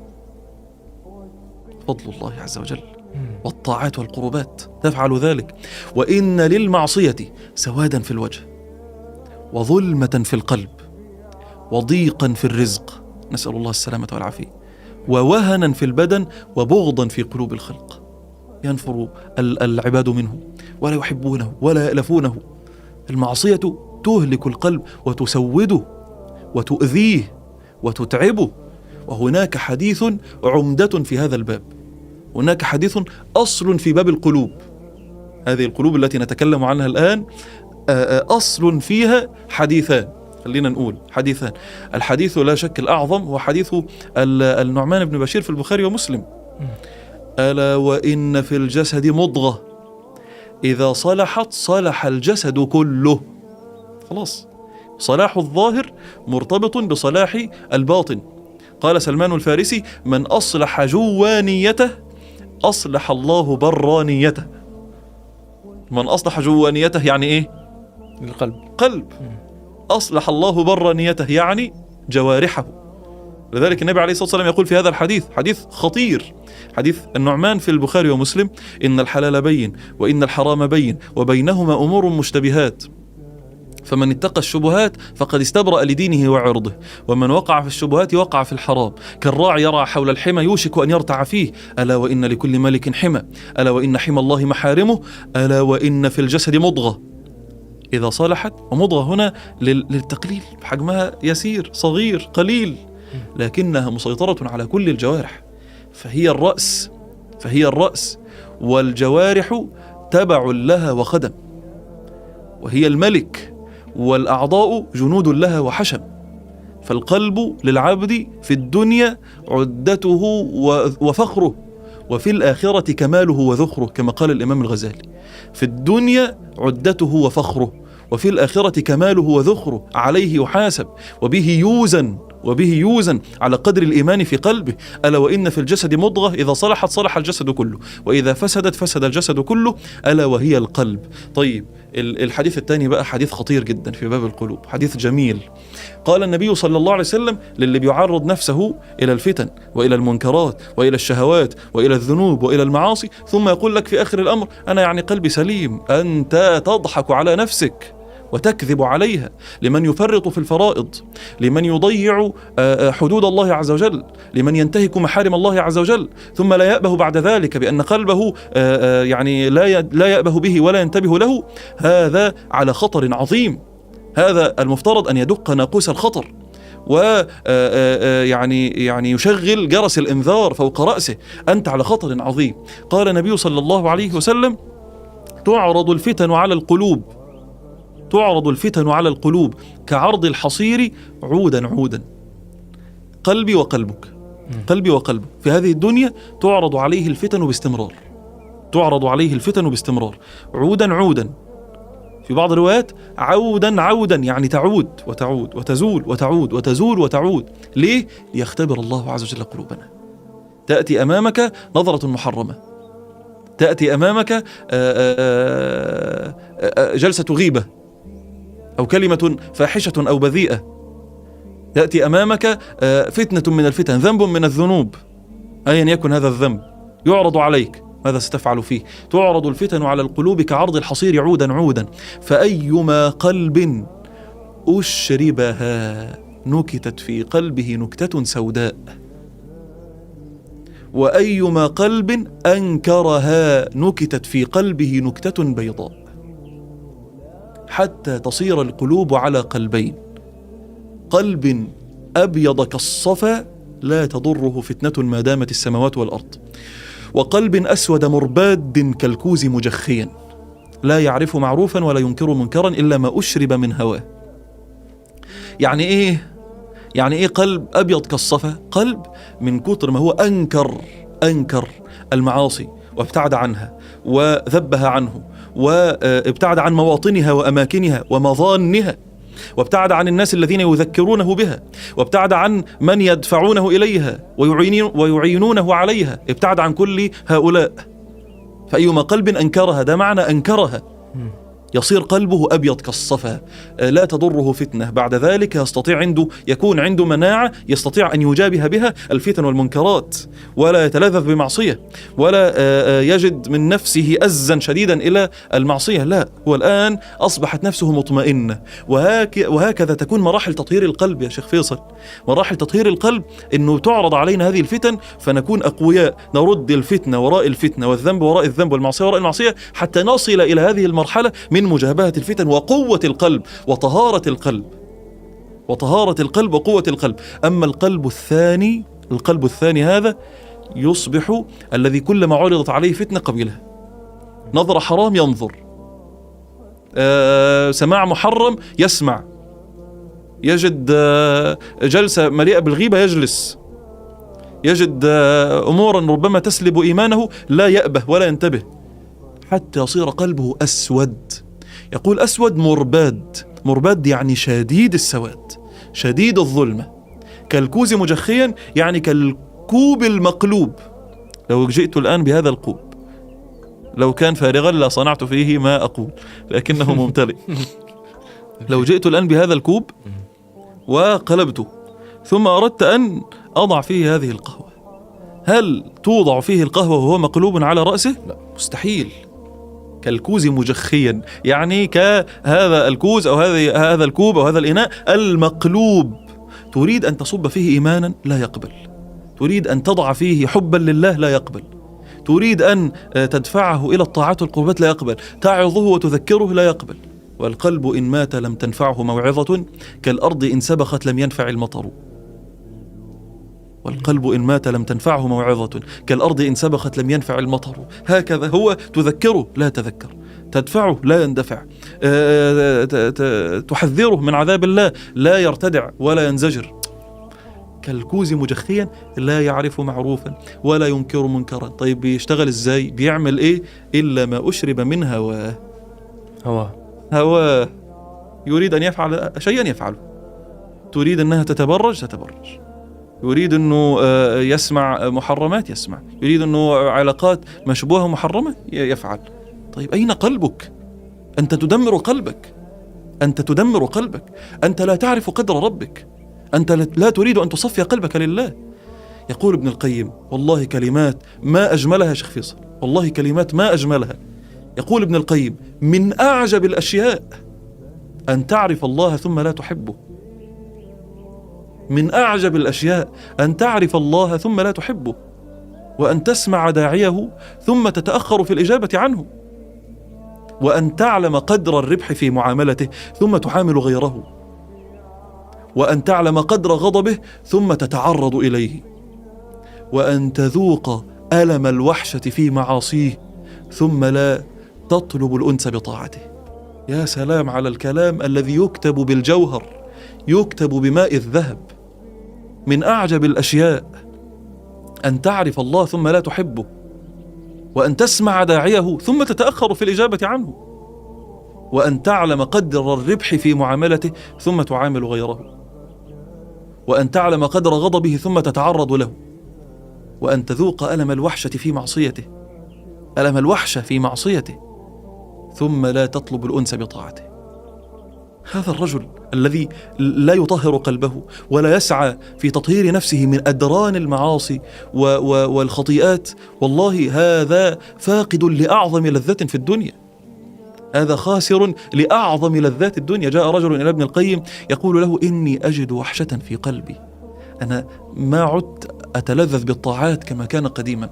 فضل الله عز وجل والطاعات والقربات تفعل ذلك. وإن للمعصية سوادا في الوجه، وظلمة في القلب، وضيقا في الرزق، نسأل الله السلامة والعافية، ووهنا في البدن، وبغضا في قلوب الخلق. ينفر العباد منه ولا يحبونه ولا يألفونه. المعصية تهلك القلب وتسوده وتؤذيه وتتعبه. وهناك حديث عمدة في هذا الباب، هناك حديث أصل في باب القلوب. هذه القلوب التي نتكلم عنها الآن أصل فيها حديثان، خلينا نقول حديثان. الحديث لا شك الأعظم هو حديث النعمان بن بشير في البخاري ومسلم: ألا وإن في الجسد مضغة إذا صلحت صلح الجسد كله. خلاص، صلاح الظاهر مرتبط بصلاح الباطن. قال سلمان الفارسي: من أصلح جوانيته أصلح الله برانيته. من أصلح جوانيته يعني إيه؟ القلب. قلب. أصلح الله برانيته يعني جوارحه. لذلك النبي عليه الصلاة والسلام يقول في هذا الحديث، حديث خطير، حديث النعمان في البخاري ومسلم: إن الحلال بين وإن الحرام بين وبينهما أمور مشتبهات، فمن اتقى الشبهات فقد استبرأ لدينه وعرضه، ومن وقع في الشبهات وقع في الحرام. كالراعي يرعى حول الحمى يوشك أن يرتع فيه. ألا وإن لكل ملك حمى، ألا وإن حمى الله محارمه، ألا وإن في الجسد مضغة إذا صلحت. ومضغة هنا للتقليل، حجمها يسير صغير قليل، لكنها مسيطرة على كل الجوارح، فهي الرأس، والجوارح تبع لها وخدم، وهي الملك، والأعضاء جنود لها وحشم. فالقلب للعبد في الدنيا عدته وفخره، وفي الآخرة كماله وذخره، كما قال الإمام الغزالي: في الدنيا عدته وفخره، وفي الآخرة كماله وذخره. عليه يحاسب وبه يوزن على قدر الإيمان في قلبه. ألا وإن في الجسد مضغة إذا صلحت صلح الجسد كله، وإذا فسدت فسد الجسد كله، ألا وهي القلب. طيب، الحديث الثاني بقى حديث خطير جدا في باب القلوب، حديث جميل. قال النبي صلى الله عليه وسلم للي بيعرض نفسه إلى الفتن وإلى المنكرات وإلى الشهوات وإلى الذنوب وإلى المعاصي، ثم يقول لك في آخر الأمر: أنا يعني قلبي سليم. أنت تضحك على نفسك وتكذب عليها. لمن يفرط في الفرائض، لمن يضيع حدود الله عز وجل، لمن ينتهك محارم الله عز وجل، ثم لا يأبه بعد ذلك بأن قلبه يعني لا يأبه به ولا ينتبه له، هذا على خطر عظيم. هذا المفترض أن يدق ناقوس الخطر، ويعني يشغل جرس الإنذار فوق رأسه. أنت على خطر عظيم. قال النبي صلى الله عليه وسلم: تعرض الفتن على القلوب كعرض الحصير عودا. قلبي وقلبك في هذه الدنيا تعرض عليه الفتن باستمرار، عودا. في بعض الروايات عودا، يعني تعود وتزول. ليه؟ ليختبر الله عز وجل قلوبنا. تأتي أمامك نظرة محرمة، تأتي أمامك جلسة غيبة، أو كلمة فاحشة أو بذيئة، يأتي أمامك فتنة من الفتن، ذنب من الذنوب، أيا يكن هذا الذنب يعرض عليك، ماذا ستفعل فيه؟ تعرض الفتن على القلوب كعرض الحصير عودا. فأيما قلب أشربها نكتت في قلبه نكتة سوداء، وأيما قلب أنكرها نكتت في قلبه نكتة بيضاء، حتى تصير القلوب على قلبين: قلب أبيض كالصفا لا تضره فتنة ما دامت السماوات والأرض، وقلب أسود مرباد كالكوز مجخيا لا يعرف معروفا ولا ينكر منكرا إلا ما أشرب من هواه. يعني إيه؟ يعني إيه قلب أبيض كالصفا؟ قلب من كتر ما هو أنكر المعاصي وابتعد عنها وذبها عنه وابتعد عن مواطنها وأماكنها ومظانها، وابتعد عن الناس الذين يذكرونه بها، وابتعد عن من يدفعونه إليها ويعينونه عليها، ابتعد عن كل هؤلاء. فأيما قلب أنكرها، ده معنى أنكرها، يصير قلبه أبيض كالصفا لا تضره فتنة. بعد ذلك يكون عنده مناعة يستطيع أن يجابه بها الفتن والمنكرات، ولا يتلذذ بمعصية، ولا يجد من نفسه أزا شديدا إلى المعصية. لا، هو الآن أصبحت نفسه مطمئنة. وهكذا تكون مراحل تطهير القلب يا شيخ فيصل. مراحل تطهير القلب إنه تعرض علينا هذه الفتن فنكون أقوياء، نرد الفتنة وراء الفتنة والذنب وراء الذنب والمعصية وراء المعصية، حتى نصل إلى هذه المرحلة من مجابهة الفتن وقوة القلب وطهارة القلب وقوة القلب. أما القلب الثاني هذا يصبح الذي كلما عرضت عليه فتنة قبلها، نظر حرام ينظر، سماع محرم يسمع، يجد جلسة مليئة بالغيبة يجلس، يجد أمورا ربما تسلب إيمانه لا يأبه ولا ينتبه، حتى يصير قلبه أسود. يقول أسود مرباد يعني شديد السواد، شديد الظلمة، كالكوز مجخيا يعني كالكوب المقلوب. لو جئت الآن بهذا الكوب، لو كان فارغا لا صنعت فيه ما أقول لكنه ممتلئ. لو جئت الآن بهذا الكوب وقلبته ثم أردت أن أضع فيه هذه القهوة، هل توضع فيه القهوة وهو مقلوب على رأسه؟ لا، مستحيل. كالكوز مجخيا يعني كهذا الكوز أو هذا الكوب أو هذا الإناء المقلوب. تريد أن تصب فيه إيمانا لا يقبل، تريد أن تضع فيه حبا لله لا يقبل، تريد أن تدفعه إلى الطاعات والقربات لا يقبل، تعظه وتذكره لا يقبل. والقلب إن مات لم تنفعه موعظة، كالأرض إن سبخت لم ينفع المطر. والقلب إن مات لم تنفعه موعظة، كالأرض إن سبخت لم ينفع المطر. هكذا هو، تذكره لا يتذكر، تدفعه لا يندفع، تحذره من عذاب الله لا يرتدع ولا ينزجر. كالكوز مجخيا لا يعرف معروفا ولا ينكر منكرا. طيب بيشتغل ازاي؟ بيعمل ايه؟ إلا ما أشرب من هواه. يريد أن يفعل شيئا يفعله، تريد أنها تتبرج، يريد أنه يسمع محرمات يسمع، يريد أنه علاقات مشبوهة محرمة يفعل. طيب أين قلبك؟ أنت تدمر قلبك، أنت لا تعرف قدر ربك، أنت لا تريد أن تصفي قلبك لله. يقول ابن القيم والله كلمات ما أجملها شيخ فيصل، والله كلمات ما أجملها. يقول ابن القيم من أعجب الأشياء أن تعرف الله ثم لا تحبه. من أعجب الأشياء أن تعرف الله ثم لا تحبه، وأن تسمع داعيه ثم تتأخر في الإجابة عنه، وأن تعلم قدر الربح في معاملته ثم تعامل غيره، وأن تعلم قدر غضبه ثم تتعرض إليه، وأن تذوق ألم الوحشة في معاصيه ثم لا تطلب الأنس بطاعته. يا سلام على الكلام الذي يكتب بالجوهر، يكتب بماء الذهب. من أعجب الأشياء أن تعرف الله ثم لا تحبه، وأن تسمع داعيه ثم تتأخر في الإجابة عنه، وأن تعلم قدر الربح في معاملته ثم تعامل غيره، وأن تعلم قدر غضبه ثم تتعرض له، وأن تذوق ألم الوحشة في معصيته ثم لا تطلب الأنس بطاعته. هذا الرجل الذي لا يطهر قلبه ولا يسعى في تطهير نفسه من أدران المعاصي والخطيئات، والله هذا فاقد لأعظم لذة في الدنيا، هذا خاسر لأعظم لذات الدنيا. جاء رجل إلى ابن القيم يقول له إني أجد وحشة في قلبي، أنا ما عدت أتلذذ بالطاعات كما كان قديما،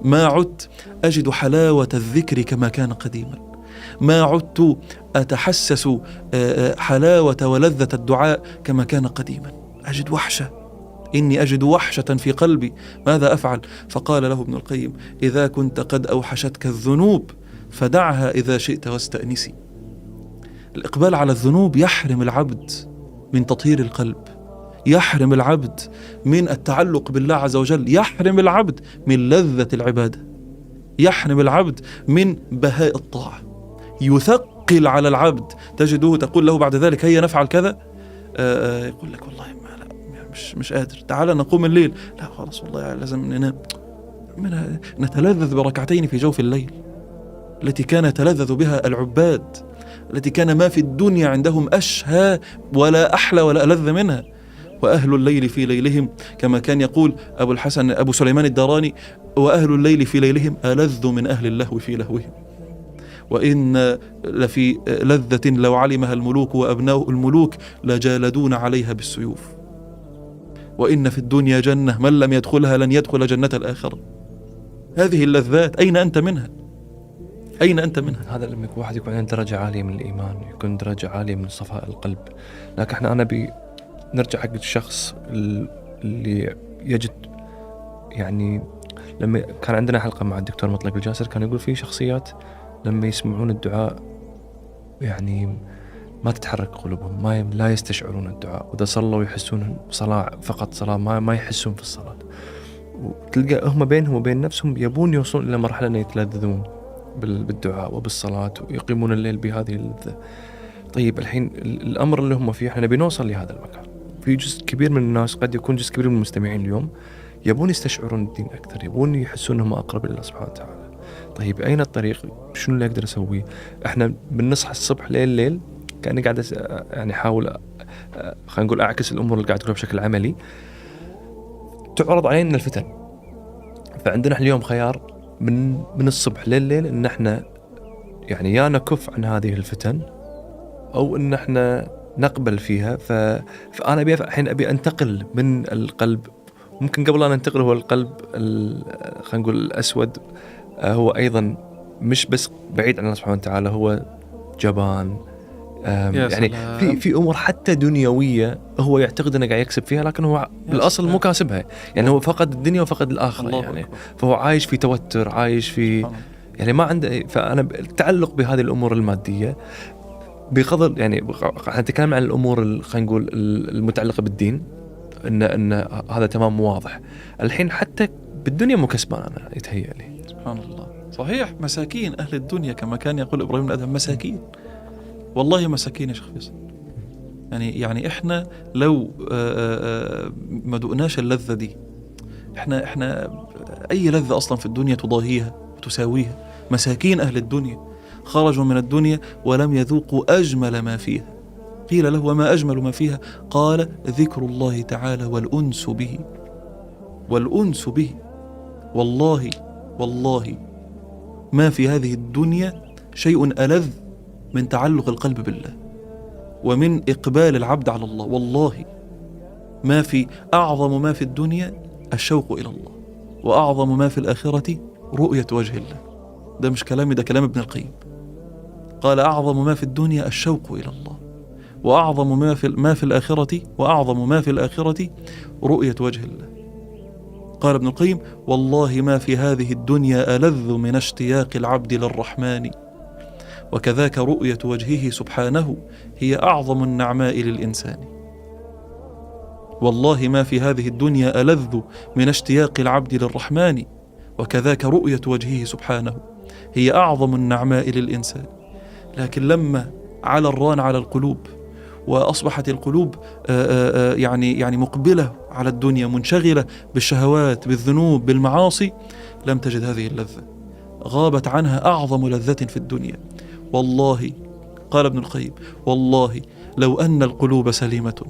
ما عدت أجد حلاوة الذكر كما كان قديما، ما عدت أتحسس حلاوة ولذة الدعاء كما كان قديما. أجد وحشة، إني أجد وحشة في قلبي، ماذا أفعل؟ فقال له ابن القيم: إذا كنت قد أوحشتك الذنوب فدعها إذا شئت واستأنسي. الإقبال على الذنوب يحرم العبد من تطهير القلب، يحرم العبد من التعلق بالله عز وجل، يحرم العبد من لذة العبادة، يحرم العبد من بهاء الطاعة، يثقل على العبد. تجده تقول له بعد ذلك: هيا نفعل كذا، يقول لك: والله ما لا مش قادر، تعال نقوم الليل، لا خلاص والله لازم ننام. نتلذذ بركعتين في جوف الليل التي كان يتلذذ بها العباد، التي كان ما في الدنيا عندهم أشهى ولا أحلى ولا ألذ منها. وأهل الليل في ليلهم، كما كان يقول أبو الحسن أبو سليمان الداراني: وأهل الليل في ليلهم ألذ من أهل اللهو في لهوهم. وإن لفي لذة لو علمها الملوك وأبناء الملوك لجالدون عليها بالسيوف. وإن في الدنيا جنة من لم يدخلها لن يدخل جنة الآخرة. هذه اللذات أين أنت منها؟ أين أنت منها؟ هذا لما واحد يكون عنده درجة عالية من الإيمان، يكون درجة عالية من صفاء القلب. لكن احنا أنا نرجع حق الشخص اللي يجد، يعني لما كان عندنا حلقة مع الدكتور مطلق الجاسر كان يقول في شخصيات لما يسمعون الدعاء يعني ما تتحرك قلوبهم، لا يستشعرون الدعاء، وإذا صلوا يحسون صلاة فقط صلاة، ما يحسون في الصلاة. وتلقى هم بينهم وبين نفسهم يبون يوصلون إلى مرحلة أن يتلذذون بالدعاء وبالصلاة ويقيمون الليل بهذه اللذة. طيب الحين الأمر اللي هم فيه احنا بنوصل لهذا المكان. في جزء كبير من الناس، قد يكون جزء كبير من المستمعين اليوم يبون يستشعرون الدين أكثر، يبون يحسون أنهم أقرب إلى الله سبحانه وتعالى. طيب أين الطريق؟ شنو اللي أقدر أسويه؟ احنا بنصحى الصبح ليل كأني قاعد يعني حاول خلينا نقول أعكس الأمور اللي قاعد أقولها بشكل عملي. تعرض علينا الفتن، فعندنا اليوم خيار من الصبح لليل ان احنا يعني يا نكف عن هذه الفتن او ان احنا نقبل فيها. فانا الحين ابي انتقل من القلب، ممكن قبل ان انتقل هو القلب خلينا نقول الاسود، هو ايضا مش بس بعيد عن الله سبحانه وتعالى، هو جبان، يعني في امور حتى دنيويه هو يعتقد انه قاعد يكسب فيها، لكن هو بالاصل مو كاسبها. يعني هو فقد الدنيا وفقد الاخره يعني، فهو عايش في توتر، عايش في يعني ما عنده. فانا التعلق بهذه الامور الماديه بقدر يعني نتكلم عن الامور خلينا نقول المتعلقه بالدين، ان هذا تمام واضح. الحين حتى بالدنيا مو كسبان، انا يتهيأ لي. سبحان الله، صحيح. مساكين اهل الدنيا كما كان يقول ابراهيم بن ادهم، مساكين والله مساكين يا شيخ فيصل. يعني احنا لو ما دقناش اللذة دي، احنا اي لذة اصلا في الدنيا تضاهيها وتساويها. مساكين اهل الدنيا خرجوا من الدنيا ولم يذوقوا اجمل ما فيها. قيل له: وما اجمل ما فيها؟ قال: ذكر الله تعالى والانس به. والانس به، والله ما في هذه الدنيا شيء ألذ من تعلق القلب بالله ومن إقبال العبد على الله. والله ما في أعظم ما في الدنيا الشوق إلى الله، وأعظم ما في الآخرة رؤية وجه الله. ده مش كلامي، ده كلام ابن القيم. قال: أعظم ما في الدنيا الشوق إلى الله، وأعظم ما في الآخرة، وأعظم ما في الآخرة رؤية وجه الله. قال ابن القيم: والله ما في هذه الدنيا ألذ من اشتياق العبد للرحمن، وكذاك رؤية وجهه سبحانه هي أعظم النعماء للإنسان. والله ما في هذه الدنيا ألذ من اشتياق العبد للرحمن، وكذاك رؤية وجهه سبحانه هي أعظم النعماء للإنسان. لكن لما على الران على القلوب، وأصبحت القلوب يعني مقبلة على الدنيا، منشغلة بالشهوات، بالذنوب، بالمعاصي، لم تجد هذه اللذة، غابت عنها أعظم لذة في الدنيا. والله، قال ابن القيم: والله لو أن القلوب سليمة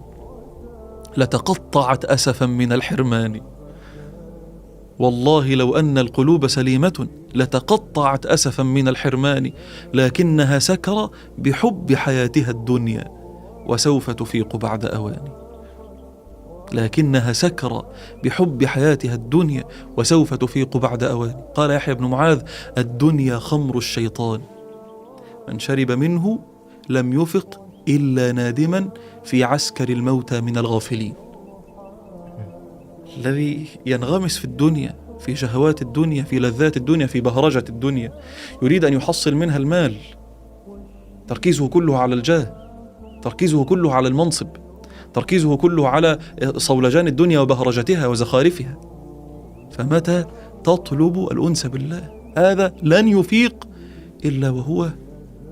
لتقطعت أسفا من الحرمان. والله لو أن القلوب سليمة لتقطعت أسفا من الحرمان، لكنها سكر بحب حياتها الدنيا وسوف تفيق بعد أوان. لكنها سكر بحب حياتها الدنيا وسوف تفيق بعد أوان. قال يحيى بن معاذ: الدنيا خمر الشيطان، من شرب منه لم يفق إلا نادما في عسكر الموتى من الغافلين. الذي ينغمس في الدنيا، في شهوات الدنيا، في لذات الدنيا، في بهرجة الدنيا، يريد أن يحصل منها المال، تركيزه كله على الجاه، تركيزه كله على المنصب، تركيزه كله على صولجان الدنيا وبهرجتها وزخارفها. فمتى تطلب الأنس بالله هذا لن يفيق إلا وهو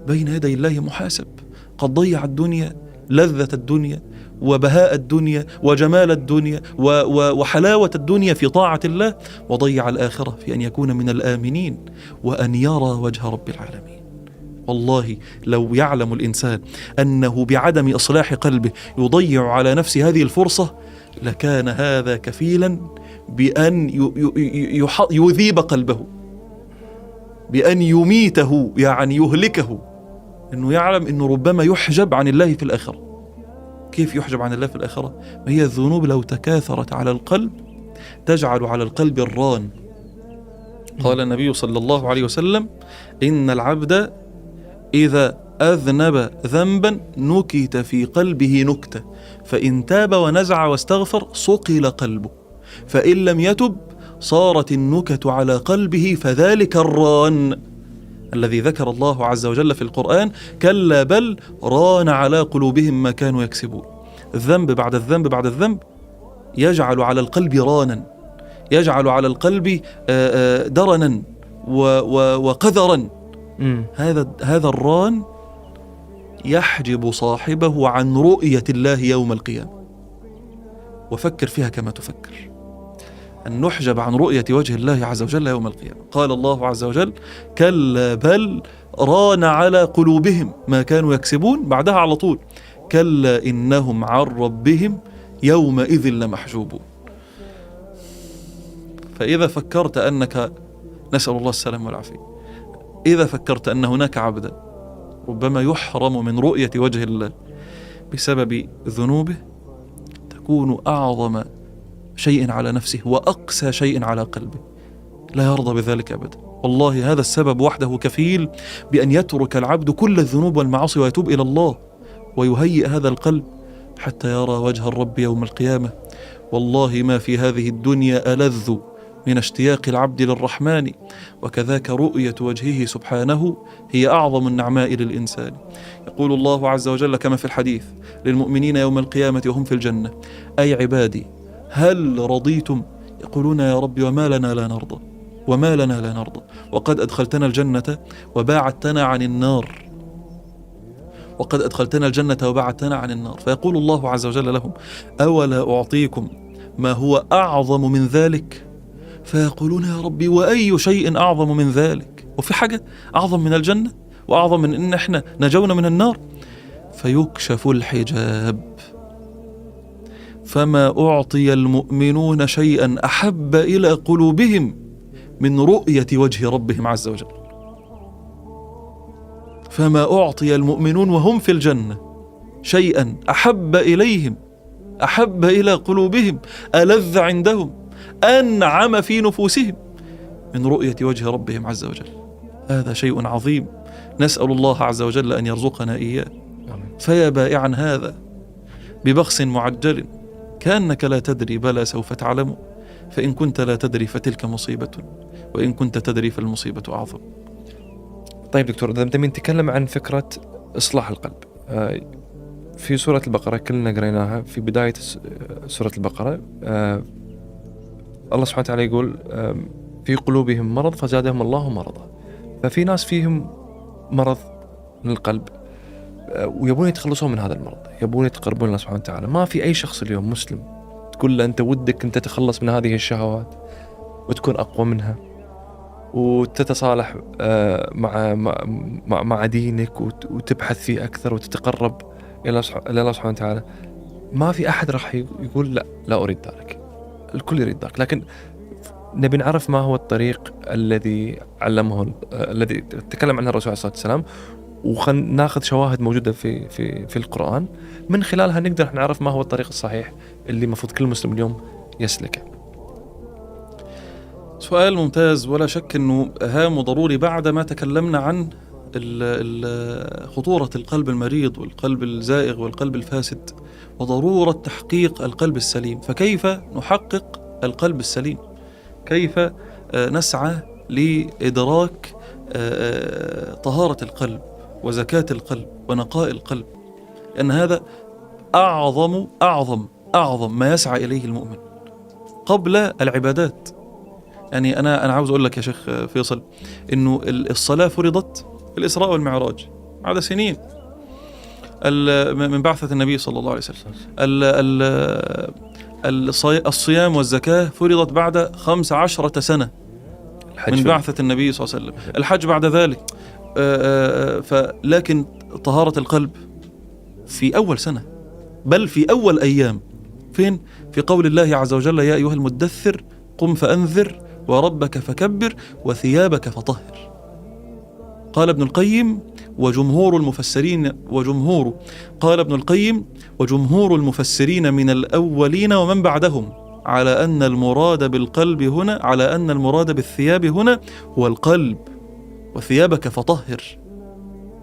بين يدي الله محاسب، قد ضيع الدنيا، لذة الدنيا وبهاء الدنيا وجمال الدنيا وحلاوة الدنيا في طاعة الله، وضيع الآخرة في أن يكون من الآمنين وأن يرى وجه رب العالمين. والله لو يعلم الإنسان أنه بعدم إصلاح قلبه يضيع على نفسه هذه الفرصة لكان هذا كفيلا بأن يذيب قلبه، بأن يميته، يعني يهلكه، أنه يعلم أنه ربما يحجب عن الله في الآخرة. كيف يحجب عن الله في الآخرة؟ ما هي الذنوب لو تكاثرت على القلب تجعل على القلب الران. قال النبي صلى الله عليه وسلم: إن العبد إذا أذنب ذنبا نكت في قلبه نكتة، فإن تاب ونزع واستغفر صقل قلبه، فإن لم يتب صارت النكت على قلبه فذلك الران الذي ذكر الله عز وجل في القرآن: كلا بل ران على قلوبهم ما كانوا يكسبون. الذنب بعد الذنب بعد الذنب يجعل على القلب رانا، يجعل على القلب درنا وقذرا. هذا الران يحجب صاحبه عن رؤية الله يوم القيامة. وفكر فيها كما تفكر، أن نحجب عن رؤية وجه الله عز وجل يوم القيامة. قال الله عز وجل: كلا بل ران على قلوبهم ما كانوا يكسبون، بعدها على طول: كلا إنهم عن ربهم يومئذ لمحجوبون. فإذا فكرت أنك، نسأل الله السلامة والعافية، إذا فكرت أن هناك عبدا ربما يحرم من رؤية وجه الله بسبب ذنوبه، تكون أعظم شيء على نفسه وأقسى شيء على قلبه، لا يرضى بذلك أبدا. والله هذا السبب وحده كفيل بأن يترك العبد كل الذنوب والمعاصي ويتوب إلى الله ويهيئ هذا القلب حتى يرى وجه الرب يوم القيامة. والله ما في هذه الدنيا ألذ من اشتياق العبد للرحمن، وكذاك رؤية وجهه سبحانه هي أعظم النعماء للإنسان. يقول الله عز وجل كما في الحديث للمؤمنين يوم القيامة وهم في الجنة: أي عبادي هل رضيتم؟ يقولون يا رب وما لنا لا نرضى، وما لنا لا نرضى، وقد أدخلتنا الجنة وباعدتنا عن النار، وقد أدخلتنا الجنة وباعدتنا عن النار. فيقول الله عز وجل لهم: أولا أعطيكم ما هو أعظم من ذلك؟ فيقولون يا ربي وأي شيء أعظم من ذلك؟ وفي حاجة أعظم من الجنة وأعظم من إن إحنا نجونا من النار؟ فيكشف الحجاب، فما أعطي المؤمنون شيئا أحب إلى قلوبهم من رؤية وجه ربهم عز وجل. فما أعطي المؤمنون وهم في الجنة شيئا أحب إليهم، أحب إلى قلوبهم، ألذ عندهم، أنعم في نفوسهم من رؤية وجه ربهم عز وجل. هذا شيء عظيم، نسأل الله عز وجل أن يرزقنا إياه. فيا بائعا هذا ببخس معجل، كأنك لا تدري بلى سوف تعلم، فإن كنت لا تدري فتلك مصيبة، وإن كنت تدري فالمصيبة أعظم. طيب دكتور، إذا بدنا نتكلم عن فكرة إصلاح القلب، في سورة البقرة كلنا قريناها في بداية سورة البقرة، الله سبحانه وتعالى يقول: في قلوبهم مرض فزادهم الله مرضا. ففي ناس فيهم مرض من القلب ويبون يتخلصون من هذا المرض، يبون يتقربون الله سبحانه وتعالى. ما في أي شخص اليوم مسلم تقول له أنت ودك أن تتخلص من هذه الشهوات وتكون أقوى منها وتتصالح مع دينك وتبحث فيه أكثر وتتقرب إلى الله سبحانه وتعالى. ما في أحد راح يقول لا أريد ذلك، الكل يريد ذلك. لكن نبي نعرف ما هو الطريق الذي علمه، الذي تكلم عنه الرسول عليه الصلاة والسلام، وخلنا ناخذ شواهد موجودة في القرآن من خلالها نقدر نعرف ما هو الطريق الصحيح اللي المفروض كل مسلم اليوم يسلكه. سؤال ممتاز، ولا شك أنه هام وضروري بعد ما تكلمنا عن خطورة القلب المريض والقلب الزائغ والقلب الفاسد وضرورة تحقيق القلب السليم. فكيف نحقق القلب السليم؟ كيف نسعى لإدراك طهارة القلب وزكاة القلب ونقاء القلب؟ لأن هذا أعظم ما يسعى إليه المؤمن قبل العبادات. يعني أنا عاوز أقول لك يا شيخ فيصل إنه الصلاة فرضت في الإسراء والمعراج بعد سنين من بعثة النبي صلى الله عليه وسلم. الصيام والزكاة فرضت بعد 15 سنة من بعثة النبي صلى الله عليه وسلم. الحج بعد ذلك. لكن طهارة القلب في أول سنة، بل في أول أيام. فين؟ في قول الله عز وجل: يا أيها المدثر قم فأنذر وربك فكبر وثيابك فطهر. قال ابن القيم وجمهور المفسرين من الأولين ومن بعدهم على أن المراد بالقلب هنا، على أن المراد بالثياب هنا هو القلب. وثيابك فطهر،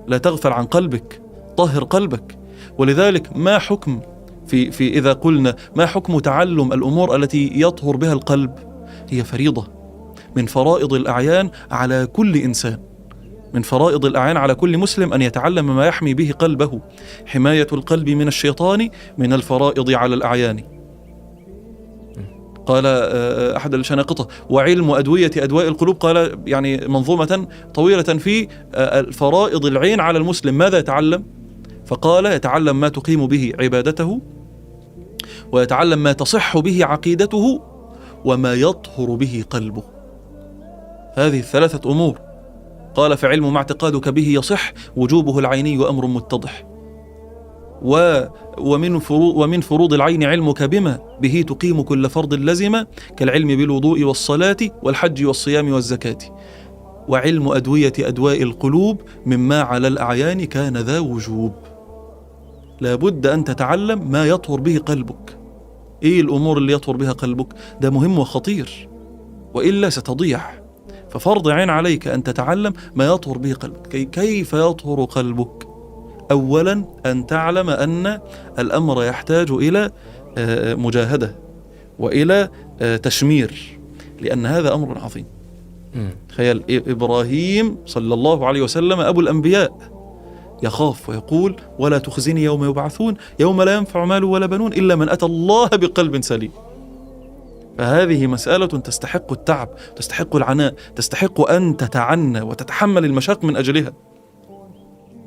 لا تغفل عن قلبك، طهر قلبك. ولذلك ما حكم في إذا قلنا ما حكم تعلم الأمور التي يطهر بها القلب؟ هي فريضة من فرائض الأعيان على كل إنسان، من فرائض الأعيان على كل مسلم أن يتعلم ما يحمي به قلبه. حماية القلب من الشيطان من الفرائض على الأعيان. قال أحد الشناقطة: وعلم أدوية أدواء القلوب، قال يعني منظومة طويلة في الفرائض العين على المسلم. ماذا يتعلم؟ فقال: يتعلم ما تقيم به عبادته، ويتعلم ما تصح به عقيدته، وما يطهر به قلبه. هذه الثلاثة أمور. قال: فعلم ما اعتقادك به يصح وجوبه العيني وأمر متضح. ومن فروض العين علمك بما به تقيم كل فرض لزم، كالعلم بالوضوء والصلاة والحج والصيام والزكاة. وعلم أدوية أدواء القلوب مما على الأعيان كان ذا وجوب. لابد أن تتعلم ما يطهر به قلبك. إيه الأمور اللي يطهر بها قلبك؟ ده مهم وخطير، وإلا ستضيع. ففرض عين عليك أن تتعلم ما يطهر به قلبك. كيف يطهر قلبك؟ أولا أن تعلم أن الأمر يحتاج إلى مجاهدة وإلى تشمير، لأن هذا أمر عظيم. تخيل إبراهيم صلى الله عليه وسلم أبو الأنبياء يخاف ويقول: ولا تخزني يوم يبعثون يوم لا ينفع مال ولا بنون إلا من أتى الله بقلب سليم. فهذه مسألة تستحق التعب، تستحق العناء، تستحق أن تتعنى وتتحمل المشاق من أجلها.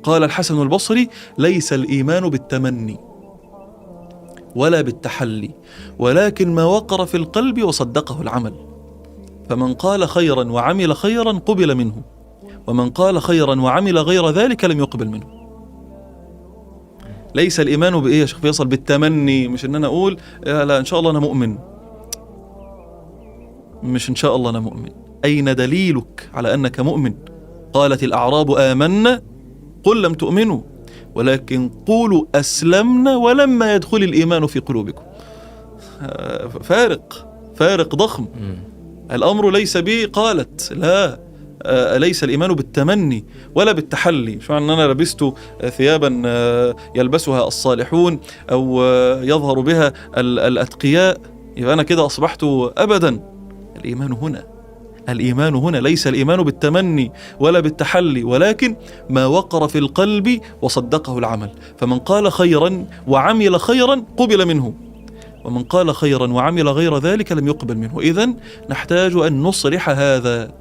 قال الحسن البصري: ليس الإيمان بالتمني ولا بالتحلي، ولكن ما وقر في القلب وصدقه العمل. فمن قال خيرا وعمل خيرا قبل منه، ومن قال خيرا وعمل غير ذلك لم يقبل منه. ليس الإيمان بإيه يا شيخ فيصل؟ بالتمني. مش إن أنا أقول لا إن شاء الله أنا مؤمن، مش إن شاء الله أنا مؤمن. أين دليلك على أنك مؤمن؟ قالت الأعراب آمنا قل لم تؤمنوا ولكن قولوا أسلمنا ولما يدخل الإيمان في قلوبكم. فارق ضخم. الأمر ليس به قالت لا، ليس الإيمان بالتمني ولا بالتحلي. مش معنى أن أنا لبست ثيابا يلبسها الصالحون أو يظهر بها الأتقياء يبقى أنا كده أصبحت. أبدا. الإيمان هنا ليس الإيمان بالتمني ولا بالتحلي، ولكن ما وقر في القلب وصدقه العمل. فمن قال خيرا وعمل خيرا قبل منه، ومن قال خيرا وعمل غير ذلك لم يقبل منه. إذن نحتاج أن نصلح هذا،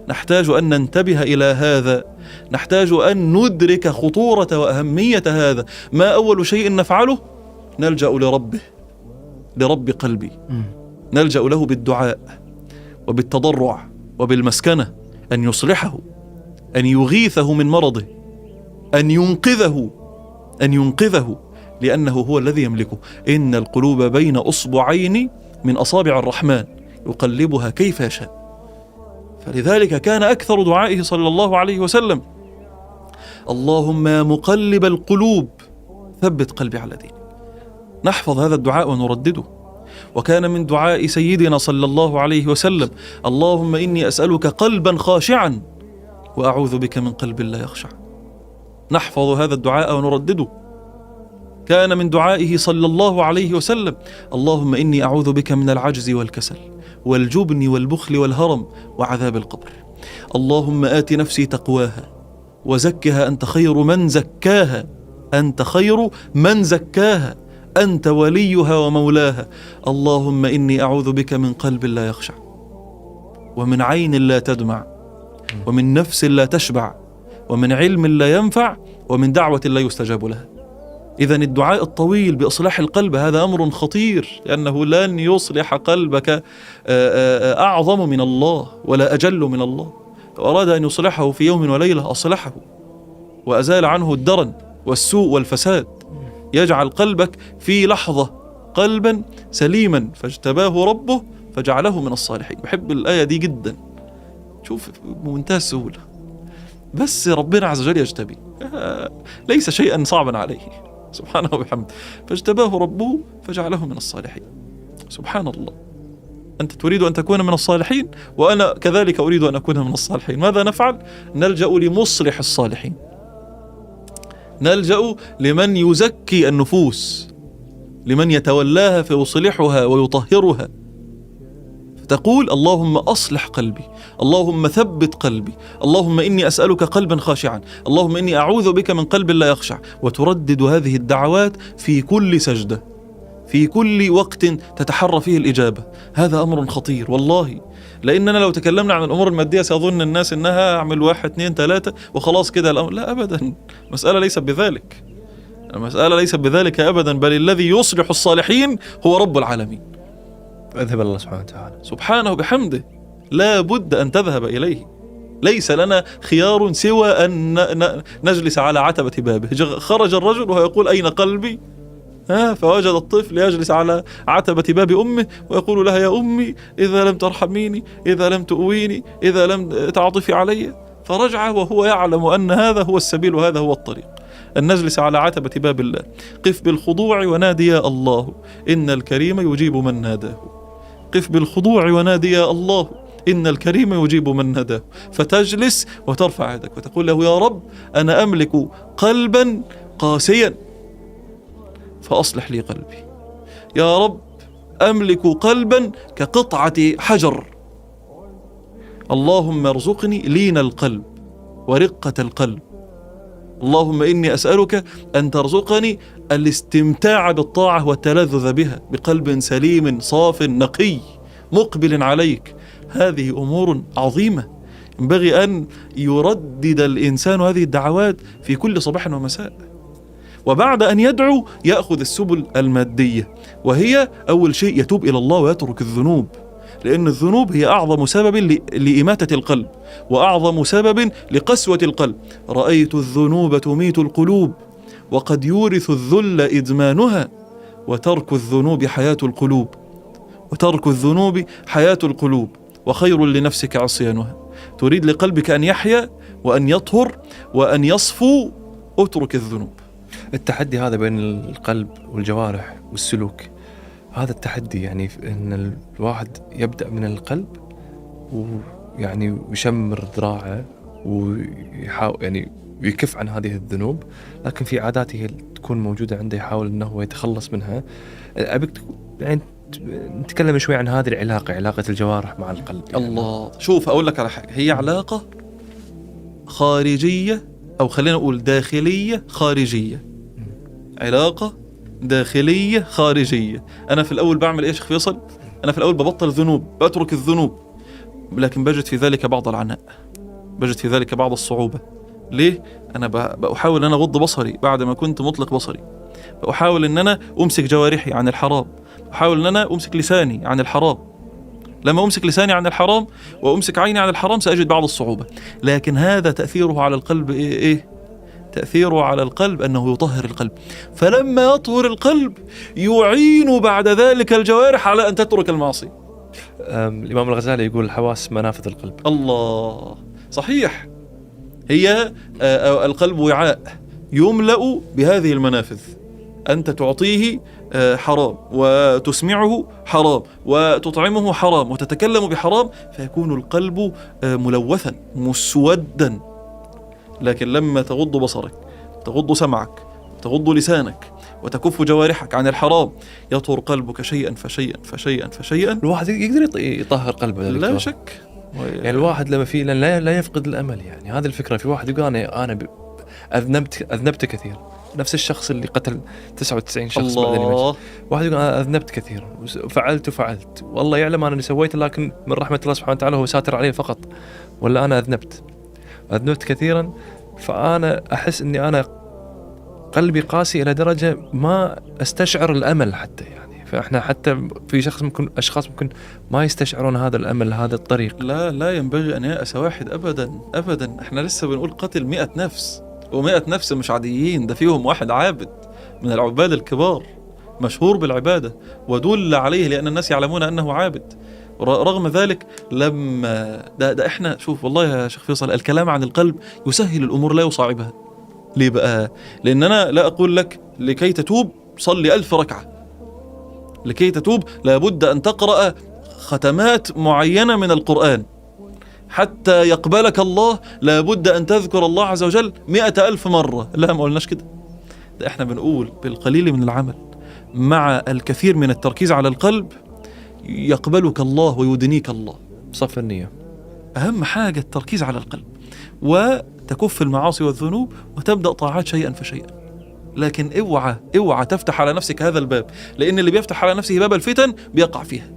نحتاج أن ننتبه إلى هذا، نحتاج أن ندرك خطورة وأهمية هذا. ما أول شيء نفعله؟ نلجأ لرب قلبي، نلجأ له بالدعاء وبالتضرع وبالمسكنة، أن يصلحه، أن يغيثه من مرضه، أن ينقذه، لأنه هو الذي يملكه. إن القلوب بين أصبعين من أصابع الرحمن يقلبها كيف يشاء. فلذلك كان أكثر دعائه صلى الله عليه وسلم: اللهم يا مقلب القلوب ثبت قلبي على دينك. نحفظ هذا الدعاء ونردده. وكان من دعاء سيدنا صلى الله عليه وسلم: اللهم إني أسألك قلبا خاشعا وأعوذ بك من قلب لا يخشع. نحفظ هذا الدعاء ونردده. كان من دعائه صلى الله عليه وسلم: اللهم إني أعوذ بك من العجز والكسل والجبن والبخل والهرم وعذاب القبر. اللهم آت نفسي تقواها وزكها أنت خير من زكاها، أنت خير من زكاها، أنت وليها ومولاها. اللهم إني أعوذ بك من قلب لا يخشع، ومن عين لا تدمع، ومن نفس لا تشبع، ومن علم لا ينفع، ومن دعوة لا يستجاب لها. إذن الدعاء الطويل بإصلاح القلب هذا أمر خطير، لأنه لن يصلح قلبك أعظم من الله ولا أجل من الله. لو أراد أن يصلحه في يوم وليلة أصلحه وأزال عنه الدرن والسوء والفساد، يجعل قلبك في لحظة قلبا سليما فاجتباه ربه فجعله من الصالحين. بحب الآية دي جدا، شوف بمنتهى السهولة، بس ربنا عز وجل يجتبي، ليس شيئا صعبا عليه سبحانه وبحمده، فاجتباه ربه فجعله من الصالحين. سبحان الله، أنت تريد أن تكون من الصالحين وأنا كذلك أريد أن أكون من الصالحين. ماذا نفعل؟ نلجأ لمصلح الصالحين، نلجأ لمن يزكي النفوس، لمن يتولاها فيصلحها ويطهرها. فتقول: اللهم أصلح قلبي، اللهم ثبت قلبي، اللهم إني أسألك قلبا خاشعا، اللهم إني أعوذ بك من قلب لا يخشع. وتردد هذه الدعوات في كل سجدة، في كل وقت تتحرى فيه الإجابة. هذا أمر خطير والله، لأننا لو تكلمنا عن الأمور المادية سيظن الناس أنها أعمل 1 2 3 وخلاص كده الأمر. لا أبدا، المسألة ليست بذلك، المسألة ليست بذلك أبدا، بل الذي يصلح الصالحين هو رب العالمين. أذهب الله سبحانه وتعالى سبحانه بحمده، لا بد أن تذهب إليه، ليس لنا خيار سوى أن نجلس على عتبة بابه. خرج الرجل وهو يقول: أين قلبي؟ فوجد الطفل يجلس على عتبة باب أمه ويقول لها: يا أمي إذا لم ترحميني، إذا لم تؤويني، إذا لم تعطفي علي. فرجع وهو يعلم أن هذا هو السبيل وهذا هو الطريق، أن نجلس على عتبة باب الله. قف بالخضوع ونادي يا الله، إن الكريم يجيب من ناداه. قف بالخضوع ونادي يا الله، إن الكريم يجيب من ناداه. فتجلس وترفع يدك وتقول له: يا رب أنا أملك قلبا قاسيا فأصلح لي قلبي. يا رب أملك قلبا كقطعة حجر، اللهم ارزقني لين القلب ورقة القلب. اللهم إني أسألك أن ترزقني الاستمتاع بالطاعة والتلذذ بها بقلب سليم صاف نقي مقبل عليك. هذه أمور عظيمة ينبغي أن يردد الإنسان هذه الدعوات في كل صباح ومساء. وبعد أن يدعو يأخذ السبل المادية، وهي أول شيء يتوب إلى الله ويترك الذنوب، لأن الذنوب هي أعظم سبب لإماتة القلب وأعظم سبب لقسوة القلب. رأيت الذنوب تميت القلوب وقد يورث الذل إدمانها، وترك الذنوب حياة القلوب، وترك الذنوب حياة القلوب، وخير لنفسك عصيانها. تريد لقلبك أن يحيا وأن يطهر وأن يصفو، اترك الذنوب. التحدي هذا بين القلب والجوارح والسلوك، هذا التحدي يعني ان الواحد يبدأ من القلب ويعني يشمر ذراعه ويحاول يعني يكف عن هذه الذنوب، لكن في عاداته تكون موجودة عنده يحاول انه يتخلص منها. أبيك يعني نتكلم شوي عن هذه العلاقة، علاقة الجوارح مع القلب. الله، شوف أقول لك على حاجة، هي علاقة خارجية أو خلينا نقول داخلية خارجية. علاقة داخلية خارجية. أنا في الأول بعمل إيش فيصل؟ أنا في الأول ببطل ذنوب، بترك الذنوب، لكن بجد في ذلك بعض العناء، بجد في ذلك بعض الصعوبة. ليه؟ أنا بحاول أن أنا أغض بصري بعد ما كنت مطلق بصري، بحاول أن أنا أمسك جوارحي عن الحرام، بحاول أن أنا أمسك لساني عن الحرام. لما أمسك لساني عن الحرام وأمسك عيني عن الحرام سأجد بعض الصعوبة، لكن هذا تأثيره على القلب إيه؟ تأثيره على القلب أنه يطهر القلب، فلما يطهر القلب يعين بعد ذلك الجوارح على أن تترك المعصية. الإمام الغزالي يقول الحواس منافذ القلب. الله، صحيح. هي القلب وعاء يملأ بهذه المنافذ. أنت تعطيه حرام وتسمعه حرام وتطعمه حرام وتتكلم بحرام، فيكون القلب ملوثا مسودا. لكن لما تغض بصرك، تغض سمعك، تغض لسانك، وتكف جوارحك عن الحرام يطهر قلبك شيئا فشيئا فشيئا فشيئا. الواحد يقدر يطهر قلبه لا شك. يعني الواحد لما فيه لا يفقد الأمل. يعني هذه الفكرة. في واحد يقول أنا أذنبت كثير، نفس الشخص اللي قتل 99 شخص بعدين يموت. واحد يقول أنا أذنبت كثير وفعلت والله يعلم أنا اللي سويته، لكن من رحمة الله سبحانه وتعالى هو ساتر عليه فقط. ولا أنا أذنبت كثيرا، فأنا أحس أني أنا قلبي قاسي إلى درجة ما أستشعر الأمل حتى. يعني فإحنا حتى في أشخاص ممكن ما يستشعرون هذا الأمل، هذا الطريق. لا ينبغي أن يأس واحد أبدا. إحنا لسه بنقول قتل 100 نفس، و100 نفس مش عاديين، ده فيهم واحد عابد من العباد الكبار مشهور بالعبادة ودل عليه لأن الناس يعلمون أنه عابد. رغم ذلك لما ده إحنا شوف، والله يا شيخ فيصل الكلام عن القلب يسهل الأمور لا يصعبها. ليه بقى؟ لأن أنا لا أقول لك لكي تتوب صلي 1000 ركعة. لكي تتوب لابد أن تقرأ ختمات معينة من القرآن. حتى يقبلك الله لابد أن تذكر الله عز وجل 100,000 مرة. لا، ما قلناش كده. ده احنا بنقول بالقليل من العمل مع الكثير من التركيز على القلب يقبلك الله ويدنيك الله. صف النية أهم حاجة، التركيز على القلب، وتكف المعاصي والذنوب وتبدأ طاعات شيئا فشيئا. لكن اوعى تفتح على نفسك هذا الباب، لأن اللي بيفتح على نفسه باب الفتن بيقع فيها.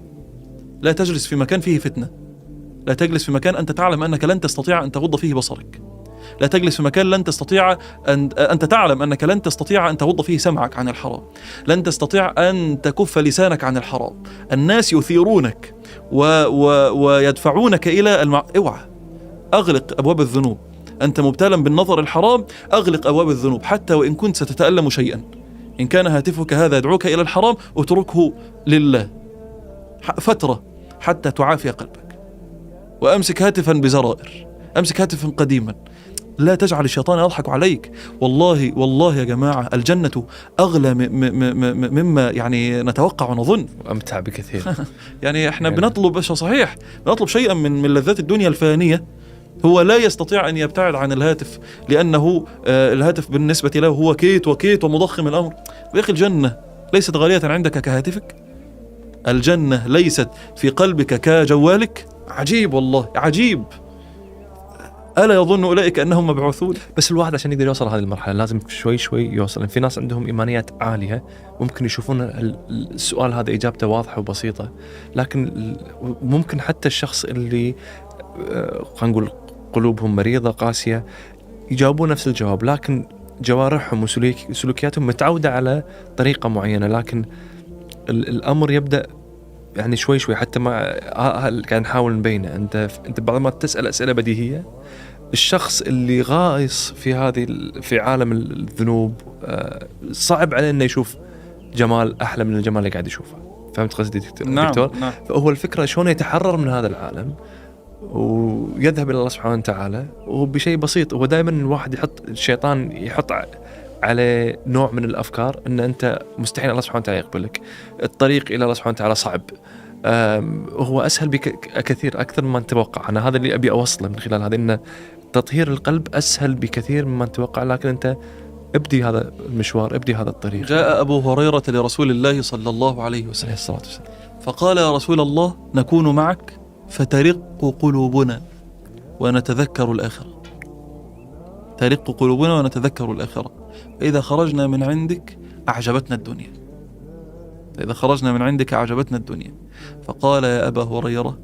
لا تجلس في مكان فيه فتنة. لا تجلس في مكان أنت تعلم أنك لن تستطيع أن تغض فيه بصرك. لا تجلس في مكان لن تستطيع أنت تعلم أنك لن تستطيع أن تغض فيه سمعك عن الحرام. لن تستطيع أن تكف لسانك عن الحرام. الناس يثيرونك ويدفعونك إلى اوعى. أغلق أبواب الذنوب. أنت مبتلا بالنظر الحرام، أغلق أبواب الذنوب حتى وإن كنت ستتألم شيئا. إن كان هاتفك هذا يدعوك إلى الحرام اتركه لله فترة حتى تعافي قلبك. وأمسك هاتفا بزرائر، أمسك هاتفا قديما. لا تجعل الشيطان يضحك عليك. والله يا جماعة الجنة أغلى مما يعني نتوقع ونظن، وأمتع بكثير. يعني احنا بنطلب صحيح، بنطلب شيئا من لذات الدنيا الفانية. هو لا يستطيع أن يبتعد عن الهاتف، لأنه الهاتف بالنسبة له هو كيت ومضخم الأمر. يا أخي الجنة ليست غالية عندك كهاتفك. الجنة ليست في قلبك كجوالك. عجيب والله عجيب. ألا يظن أولئك أنهم مبعوثون؟ بس الواحد عشان يقدر يوصل هذه المرحلة لازم شوي يوصل. في ناس عندهم إيمانيات عالية ممكن يشوفون السؤال هذا إجابته واضحة وبسيطة، لكن ممكن حتى الشخص اللي خلينا نقول قلوبهم مريضة قاسية يجاوبون نفس الجواب، لكن جوارحهم وسلوكياتهم متعودة على طريقة معينة. لكن الأمر يبدأ يعني شوي حتى ما قاعد نحاول نبينه. أنت بعد ما تسأل أسئلة بديهية، الشخص اللي غائص في عالم الذنوب صعب عليه إنه يشوف جمال أحلى من الجمال اللي قاعد يشوفه. فهمت قصدي دكتور؟ نعم. فهو الفكرة شلون يتحرر من هذا العالم ويذهب إلى الله سبحانه وتعالى، وبشيء بسيط. هو دائما الواحد الشيطان يحط على نوع من الأفكار أن أنت مستحيل الله سبحانه وتعالى يقبلك، الطريق إلى الله سبحانه وتعالى صعب. هو أسهل بكثير أكثر مما نتوقع. أنا هذا اللي أبي أوصله من خلال هذا، أن تطهير القلب أسهل بكثير مما نتوقع. لكن أنت ابدي هذا المشوار، ابدي هذا الطريق. جاء أبو هريرة لرسول الله صلى الله عليه وسلم فقال يا رسول الله نكون معك فترق قلوبنا ونتذكر الآخرة. ترق قلوبنا ونتذكر الآخرة. إذا خرجنا من عندك أعجبتنا الدنيا. إذا خرجنا من عندك أعجبتنا الدنيا. فقال يا أبا هريرة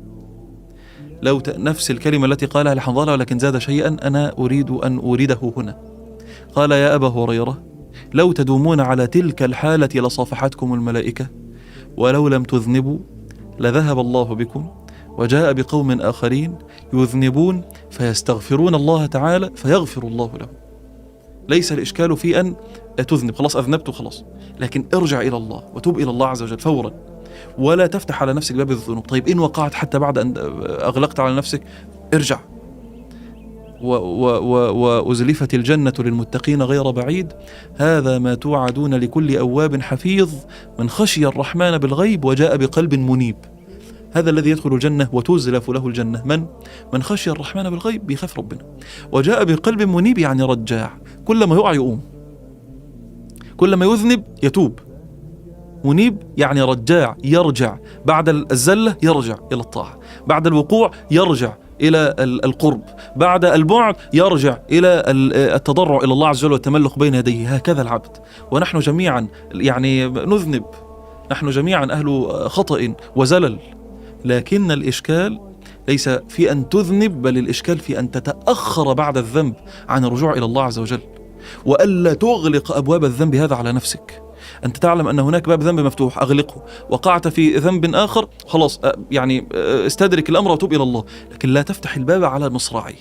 لو نفس الكلمة التي قالها لحنظلة، ولكن زاد شيئا أنا أريد أن أورده هنا. قال يا أبا هريرة لو تدومون على تلك الحالة لصافحتكم الملائكة، ولو لم تذنبوا لذهب الله بكم وجاء بقوم آخرين يذنبون فيستغفرون الله تعالى فيغفر الله لهم. ليس الإشكال في أن تذنب، خلاص أذنبت خلاص، لكن ارجع إلى الله وتوب إلى الله عز وجل فورا، ولا تفتح على نفسك باب الذنوب. طيب إن وقعت حتى بعد أن أغلقت على نفسك ارجع. وأزلفت الجنة للمتقين غير بعيد، هذا ما توعدون لكل أواب حفيظ من خشي الرحمن بالغيب وجاء بقلب منيب. هذا الذي يدخل الجنة وتزلف له الجنة من خشي الرحمن بالغيب، بيخاف ربنا، وجاء بقلب منيب يعني رجاع، كل ما يقع يقوم، كلما يذنب يتوب. منيب يعني رجاع، يرجع بعد الزلة، يرجع إلى الطاعة، بعد الوقوع يرجع إلى القرب، بعد البعد يرجع إلى التضرع إلى الله عز وجل والتملق بين يديه. هكذا العبد. ونحن جميعا يعني نذنب، نحن جميعا أهل خطأ وزلل، لكن الإشكال ليس في أن تذنب، بل الإشكال في أن تتأخر بعد الذنب عن الرجوع إلى الله عز وجل، وألا تغلق أبواب الذنب هذا على نفسك. أنت تعلم أن هناك باب ذنب مفتوح، أغلقه. وقعت في ذنب آخر، خلاص يعني استدرك الأمر وتوب إلى الله، لكن لا تفتح الباب على مصراعي،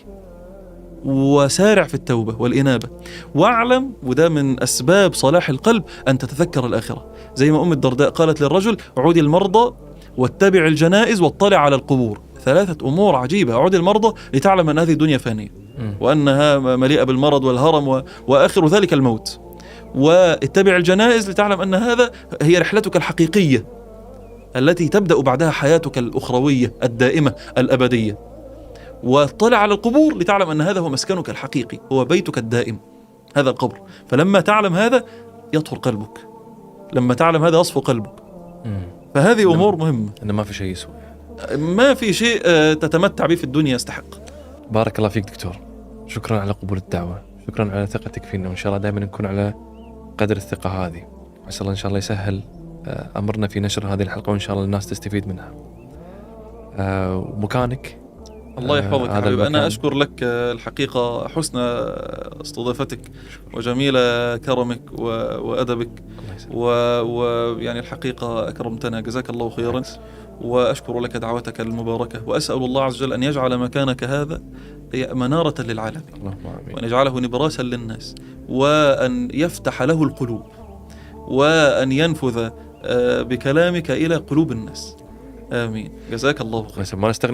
وسارع في التوبة والإنابة. واعلم، وده من أسباب صلاح القلب، أن تتذكر الآخرة. زي ما أم الدرداء قالت للرجل: عود المرضى واتبع الجنائز واطلع على القبور. 3 أمور عجيبة. عود المرضى لتعلم أن هذه الدنيا فانية وأنها مليئة بالمرض والهرم وآخر ذلك الموت. واتبع الجنائز لتعلم أن هذا هي رحلتك الحقيقية التي تبدأ بعدها حياتك الأخروية الدائمة الأبدية. واطلع على القبور لتعلم أن هذا هو مسكنك الحقيقي، هو بيتك الدائم، هذا القبر. فلما تعلم هذا يطهر قلبك، لما تعلم هذا يصفو قلبك. فهذه أمور مهمة. إنه ما في شيء يسوى، ما في شيء تتمتع به في الدنيا يستحق. بارك الله فيك دكتور، شكرا على قبول الدعوة، شكرا على ثقتك فينا، وإن شاء الله دائما نكون على قدر الثقة هذه. عسى الله إن شاء الله يسهل أمرنا في نشر هذه الحلقة، وإن شاء الله الناس تستفيد منها. ومكانك الله يحفظك حبيبي. أنا أشكر لك الحقيقة حسن استضافتك وجميل كرمك وأدبك، ويعني الحقيقة أكرمتنا، جزاك الله خيرا. وأشكر لك دعوتك المباركة، وأسأل الله عز وجل أن يجعل مكانك هذا منارة للعالمين، وأن يجعله نبراسا للناس، وأن يفتح له القلوب، وأن ينفذ بكلامك إلى قلوب الناس. آمين. جزاك الله خير. ما نستغني